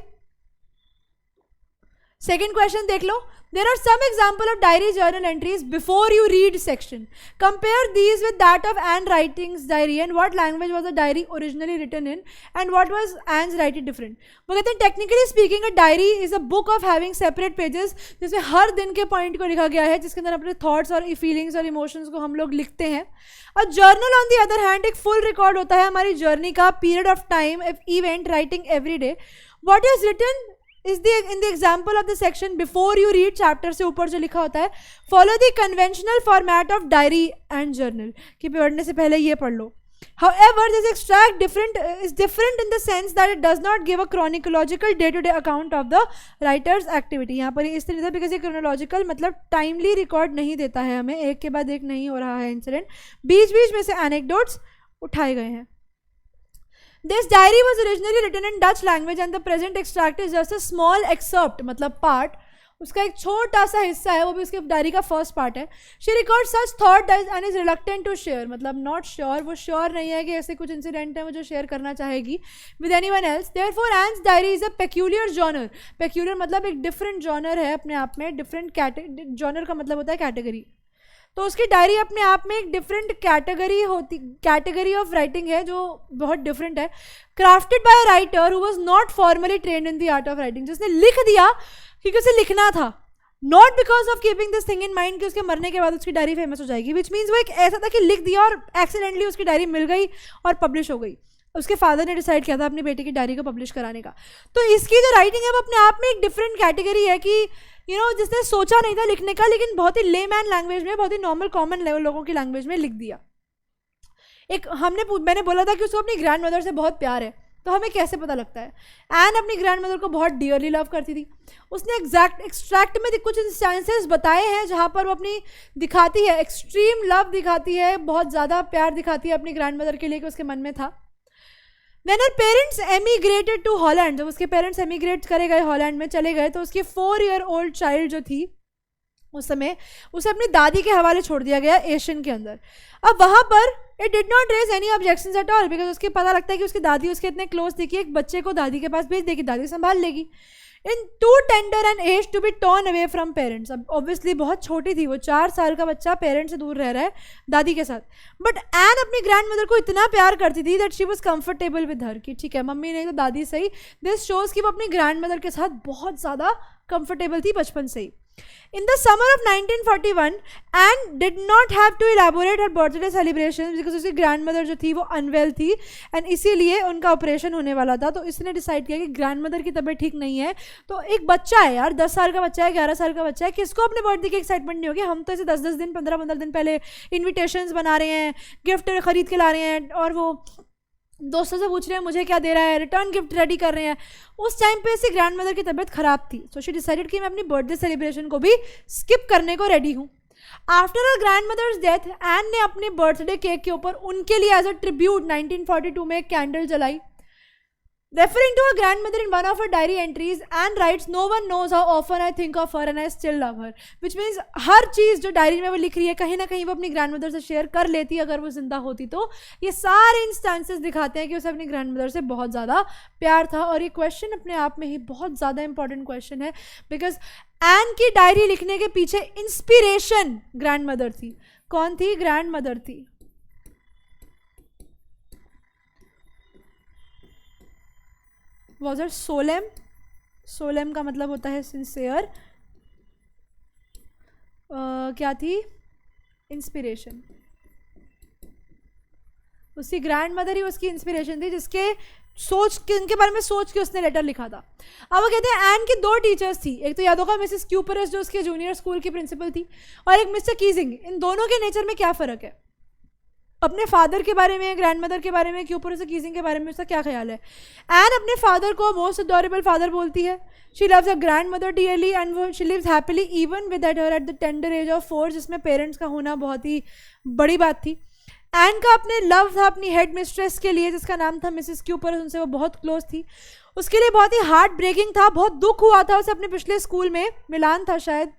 सेकेंड क्वेश्चन देख लो. There are some example of diary journal entries before you read section. Compare these with that of Anne writings diary and what language was the diary originally written in and what was Anne's writing different. वो कहते हैं technically speaking a diary is a book of having separate pages, जिसमें हर दिन के point को लिखा गया है, जिसके अंदर अपने थॉट्स और फीलिंग्स और इमोशंस को हम लोग लिखते हैं. और journal on the other hand एक फुल रिकॉर्ड होता है हमारी जर्नी का, period of time, event, writing every day. What is written is the in the example of the section before you read chapter से ऊपर जो लिखा होता है, follow the conventional format of diary and journal, कि पढ़ने से पहले ये पढ़ लो. However, this extract is different in the sense that it does not give a chronological day-to-day account of the writer's activity. यहाँ पर इस तरह से because ये chronological मतलब timely record नहीं देता है हमें, एक के बाद एक नहीं हो रहा है इंसिडेंट, बीच बीच में से anecdotes उठाए गए हैं. This diary was originally written in Dutch language and the present extract is just a small excerpt, मतलब part, उसका एक छोटा सा हिस्सा है, वो भी उसके डायरी का फर्स्ट पार्ट है. She records such thought and is reluctant to share, मतलब not sure, वो श्योर नहीं है कि ऐसे कुछ इंसिडेंट है वो जो शेयर करना चाहेगी with anyone else. Therefore, Anne's diary is a peculiar genre. Peculiar मतलब एक डिफरेंट जॉनर है अपने आप में, डिफरेंट जॉनर का मतलब होता है कैटेगरी. तो उसकी डायरी अपने आप में एक डिफरेंट कैटेगरी ऑफ राइटिंग है जो बहुत डिफरेंट है. Crafted by a writer who was not formally trained in the art of writing, जिसने लिख दिया क्योंकि उसे लिखना था, not because of keeping this thing in mind कि उसके मरने के बाद उसकी डायरी फेमस हो जाएगी. विच मीन्स वो एक ऐसा था कि लिख दिया और एक्सीडेंटली उसकी डायरी मिल गई और पब्लिश हो गई. उसके फादर ने डिसाइड किया था अपनी बेटी की डायरी को पब्लिश कराने का. तो इसकी जो राइटिंग है वो अपने आप में एक डिफरेंट कैटेगरी है कि जिसने सोचा नहीं था लिखने का, लेकिन बहुत ही लेमैन लैंग्वेज में, बहुत ही नॉर्मल कॉमन लेवल लोगों की लैंग्वेज में लिख दिया. मैंने बोला था कि उसको अपनी ग्रैंड मदर से बहुत प्यार है, तो हमें कैसे पता लगता है? एन अपनी ग्रैंड मदर को बहुत डियरली लव करती थी. उसने एक्सट्रैक्ट में कुछ इंस्टेंसेस बताए हैं जहाँ पर वो अपनी दिखाती है, एक्सट्रीम लव दिखाती है, बहुत ज़्यादा प्यार दिखाती है अपनी ग्रैंड मदर के लिए कि उसके मन में था. When her parents emigrated to Holland, जब उसके पेरेंट्स एमिग्रेट करे गए, हॉलैंड में चले गए, तो उसकी 4-year-old चाइल्ड जो थी उस समय उसे अपनी दादी के हवाले छोड़ दिया गया एशियन के अंदर. अब वहाँ पर it did not raise any objections at all, because उसके पता लगता है कि उसकी दादी उसके इतने क्लोज थी कि एक बच्चे को दादी के पास भेज देगी, दादी संभाल लेगी. In too tender and age to be turn away from parents. अब ऑब्वियसली बहुत छोटी थी वो, 4 साल का बच्चा पेरेंट्स से दूर रह रहा है दादी के साथ. बट एन अपनी ग्रैंड मदर को इतना प्यार करती थी that she was comfortable with her, कि ठीक है मम्मी नहीं तो दादी सही. दिस शोज कि वो अपनी ग्रैंड मदर के साथ बहुत ज़्यादा कंफर्टेबल थी बचपन से ही. In the summer of 1941, Anne did not have to elaborate her birthday celebrations because उसकी grandmother जो थी वो unwell थी and इसीलिए उनका ऑपरेशन होने वाला था. तो इसने डिसाइड किया कि grandmother की तबीयत ठीक नहीं है, तो एक बच्चा है यार, 10 साल का बच्चा है, 11 साल का बच्चा है, किसको अपने बर्थडे की एक्साइटमेंट नहीं होगी? हम तो इसे 10-10 दिन 15-15 दिन पहले इन्विटेशंस बना रहे हैं, गिफ्ट खरीद के ला रहे हैं और वो दोस्तों से पूछ रहे हैं मुझे क्या दे रहा है, रिटर्न गिफ्ट रेडी कर रहे हैं। उस टाइम पे इसकी ग्रैंड मदर की तबीयत खराब थी, सो शी डिसाइडेड कि मैं अपनी बर्थडे सेलिब्रेशन को भी स्किप करने को रेडी हूँ। After her grandmother's death, Anne ने अपने बर्थडे केक के ऊपर उनके लिए एज अ ट्रिब्यूट 1942 में एक कैंडल जलाई। Referring to her grandmother in one of her diary entries, Anne writes, "No one knows how often I think of her and I still love her." Which means हर चीज़ जो diary में वो लिख रही है कहीं ना कहीं वो अपनी ग्रैंडमदर से शेयर कर लेती अगर वो जिंदा होती तो। ये सारे इंस्टेंसेस दिखाते हैं कि उसे अपनी ग्रैंडमदर से बहुत ज़्यादा प्यार था। और ये क्वेश्चन अपने आप में ही बहुत ज़्यादा इंपॉर्टेंट क्वेश्चन है, बिकॉज एन की डायरी लिखने के पीछे इंस्पिरेशन ग्रैंडमदर थी। कौन थी? ग्रैंडमदर थी। Was her solemn. सोलेम का मतलब होता है सिंसियर। क्या थी? इंस्पिरेशन। उसकी ग्रैंड मदर ही उसकी इंस्पिरेशन थी, जिसके सोच के उनके बारे में सोच के उसने लेटर लिखा था। अब वो कहते हैं एन की दो टीचर्स थी, एक तो याद होगा मिसेस क्यूपरस जो उसके जूनियर स्कूल की प्रिंसिपल थी, और एक मिस्टर कीजिंग। इन दोनों के नेचर में क्या फ़र्क है? अपने फादर के बारे में, ग्रैंड मदर के बारे में, क्यूपरस कीजिंग के बारे में उसका क्या ख्याल है? एन अपने फादर को मोस्ट अडोरेबल फादर बोलती है। She loves a grandmother dearly and she lives happily even with her at the tender age of 4, जिसमें पेरेंट्स का होना बहुत ही बड़ी बात थी। एन का अपने लव था अपनी हेड मिस्ट्रेस के लिए, जिसका नाम था मिसेस क्यूपरस। उनसे वो बहुत क्लोज थी। उसके लिए बहुत ही हार्ट ब्रेकिंग था, बहुत दुख हुआ था उसे अपने पिछले स्कूल में, मिलान था शायद,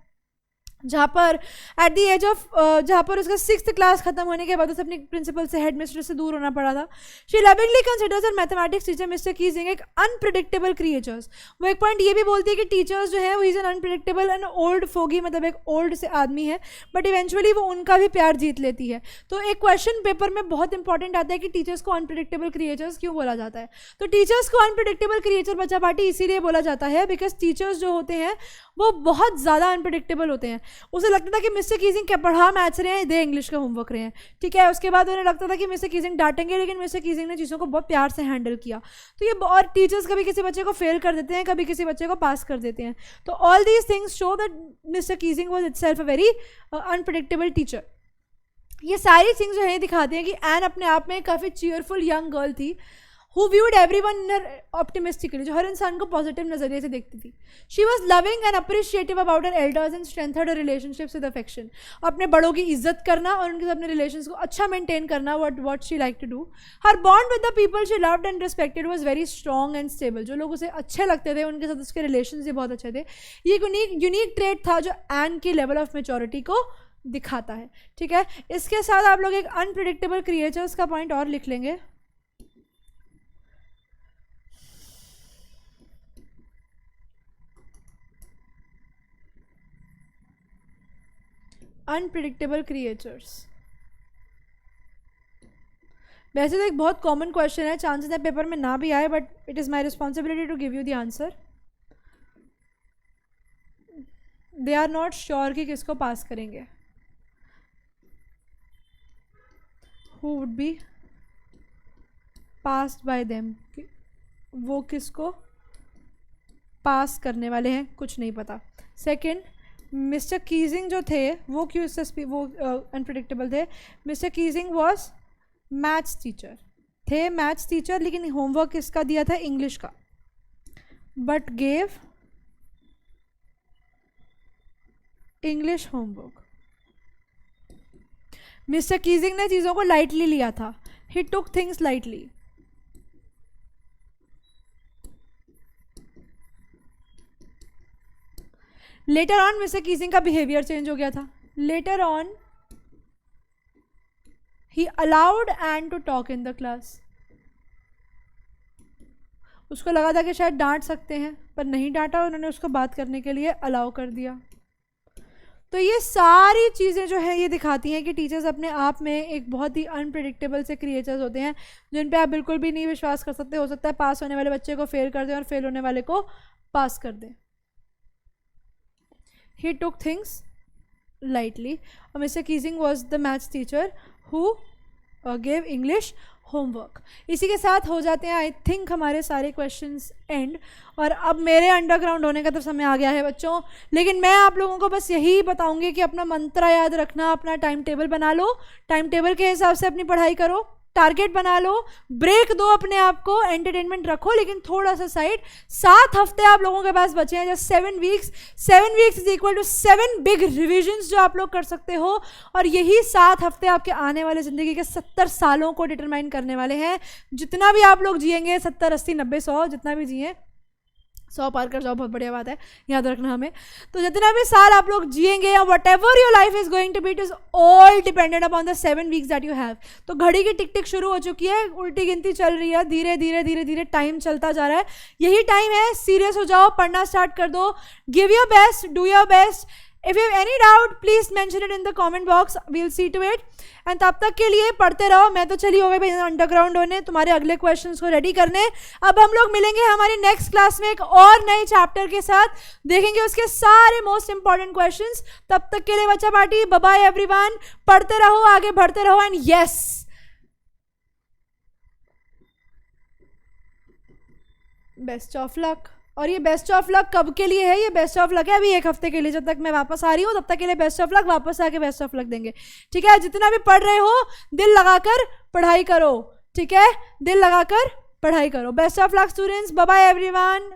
जहाँ पर एट दी एज ऑफ जहाँ पर उसका 6th क्लास खत्म होने के बाद उसे अपनी प्रिंसिपल से, हेड मिस्ट्रेस से दूर होना पड़ा था। She lovingly considers her mathematics teacher mister Keesing एक अनप्रिडिक्टेबल क्रिएचर्स। वो एक पॉइंट ये भी बोलती है कि टीचर्स जो है वो is an unpredictable and old foggy, मतलब एक ओल्ड से आदमी है, बट इवेंचुअली वो उनका भी प्यार जीत लेती है। तो एक क्वेश्चन पेपर में बहुत इंपॉर्टेंट आता है कि टीचर्स को अनप्रिडिक्टेबल क्रिएचर्स क्यों बोला जाता है। तो टीचर्स को अनप्रिडिक्टेबल क्रिएचर बच्चा पार्टी इसीलिए बोला जाता है बिकॉज टीचर्स जो होते हैं वो बहुत ज़्यादा अनप्रिडिक्टेबल होते हैं। उसे लगता था कि मिस्टर कीजिंग क्या पढ़ा मैथ्स रहे हैं, दे इंग्लिश का होमवर्क रहे हैं, ठीक है। उसके बाद उन्हें लगता था कि मिस्टर कीजिंग डांटेंगे, लेकिन मिस्टर कीजिंग ने चीज़ों को बहुत प्यार से हैंडल किया। तो ये, और टीचर्स कभी किसी बच्चे को फेल कर देते हैं, कभी किसी बच्चे को पास कर देते हैं। तो all these things show that mister Keesing was itself a very unpredictable teacher. ये सारी थिंग्स जो है दिखाते हैं कि एन अपने आप में काफ़ी चीयरफुल यंग गर्ल थी, who viewed everyone in her optimistically, जो हर इंसान को पॉजिटिव नज़रिए से देखती थी। She was loving and appreciative about her elders and strengthened her relationships with affection. अपने बड़ों की इज्जत करना और उनके साथ अपने रिलेशंस को अच्छा मेंटेन करना, what she liked to do. Her bond with the people she loved and respected was very strong and stable. जो लोग उसे अच्छे लगते थे उनके साथ उसके रिलेशंस भी बहुत अच्छे थे। ये यूनिक ट्रेट था जो एन की लेवल ऑफ मेच्योरिटी को दिखाता है, ठीक है। इसके साथ आप लोग एक अनप्रिडिक्टेबल क्रिएचर्स का पॉइंट और लिख लेंगे। Unpredictable creatures. वैसे तो एक बहुत कॉमन क्वेश्चन है, चांसेस है पेपर में ना भी आए, but it is my responsibility to give you the answer. They are not sure कि किसको पास करेंगे। Who would be passed by them, वो किसको पास करने वाले हैं, कुछ नहीं पता। सेकंड, मिस्टर कीजिंग जो थे वो क्यों इससे वो अनप्रिडिक्टेबल थे? Mister Keesing was maths teacher, थे मैथ्स टीचर, लेकिन होमवर्क किसका दिया था? इंग्लिश का, but gave English homework. Mister Keesing ने चीज़ों को लाइटली लिया था, he took things lightly. Later on mister Keesing का बिहेवियर चेंज हो गया था। Later on he allowed Anne to talk in the class. उसको लगा था कि शायद डांट सकते हैं, पर नहीं डांटा, उन्होंने उसको बात करने के लिए अलाउ कर दिया। तो ये सारी चीज़ें जो है ये दिखाती हैं कि टीचर्स अपने आप में एक बहुत ही अनप्रिडिक्टेबल से क्रिएचर्स होते हैं जिन पे आप बिल्कुल भी नहीं विश्वास कर सकते। हो सकता है पास होने वाले बच्चे को फेल कर दें और फेल होने वाले को पास कर दें। He took things lightly. Mr. Keesing was the maths teacher who gave English homework. इसी के साथ हो जाते हैं आई थिंक हमारे सारे क्वेश्चंस एंड। और अब मेरे अंडरग्राउंड होने का तो समय आ गया है बच्चों, लेकिन मैं आप लोगों को बस यही बताऊंगी कि अपना मंत्रा याद रखना, अपना टाइम टेबल बना लो, टाइम टेबल के हिसाब से अपनी पढ़ाई करो, टारगेट बना लो, ब्रेक दो अपने आप को, एंटरटेनमेंट रखो लेकिन थोड़ा सा साइड। 7 हफ्ते आप लोगों के पास बचे हैं, just 7 weeks. 7 weeks is equal to 7 big revisions जो आप लोग कर सकते हो, और यही 7 हफ्ते आपके आने वाले ज़िंदगी के 70 सालों को डिटरमाइन करने वाले हैं। जितना भी आप लोग जिएंगे, 70, 80, 90, 100, जितना भी जिए, 100 पार कर जाओ, बहुत बढ़िया बात है, याद रखना हमें। तो जितना भी साल आप लोग जिएंगे, whatever your life is going to be, it is all dependent upon the 7 weeks that you have. तो घड़ी की टिक टिक शुरू हो चुकी है, उल्टी गिनती चल रही है, धीरे धीरे धीरे धीरे टाइम चलता जा रहा है। यही टाइम है, सीरियस हो जाओ, पढ़ना स्टार्ट कर दो, give your best, do your best. If you have any doubt, please mention it in the comment box. We'll see to it. And तब तक के लिए पढ़ते रहो। मैं तो चली हो गई भाई अंडरग्राउंड होने, तुम्हारे अगले क्वेश्चंस को रेडी करने। अब हम लोग मिलेंगे हमारी नेक्स्ट क्लास में एक और नए चैप्टर के साथ, देखेंगे उसके सारे मोस्ट इंपॉर्टेंट क्वेश्चंस। तब तक के लिए बच्चा पार्टी, बाय बाय एवरीवन, पढ़ते रहो, आगे बढ़ते रहो, and yes, best of luck. और ये बेस्ट ऑफ लक कब के लिए है? ये बेस्ट ऑफ लक है अभी 1 हफ्ते के लिए, जब तक मैं वापस आ रही हूँ तब तक के लिए बेस्ट ऑफ लक। वापस आके बेस्ट ऑफ लक देंगे, ठीक है? जितना भी पढ़ रहे हो, दिल लगाकर पढ़ाई करो, ठीक है? दिल लगाकर पढ़ाई करो। Best of luck students, bye bye everyone.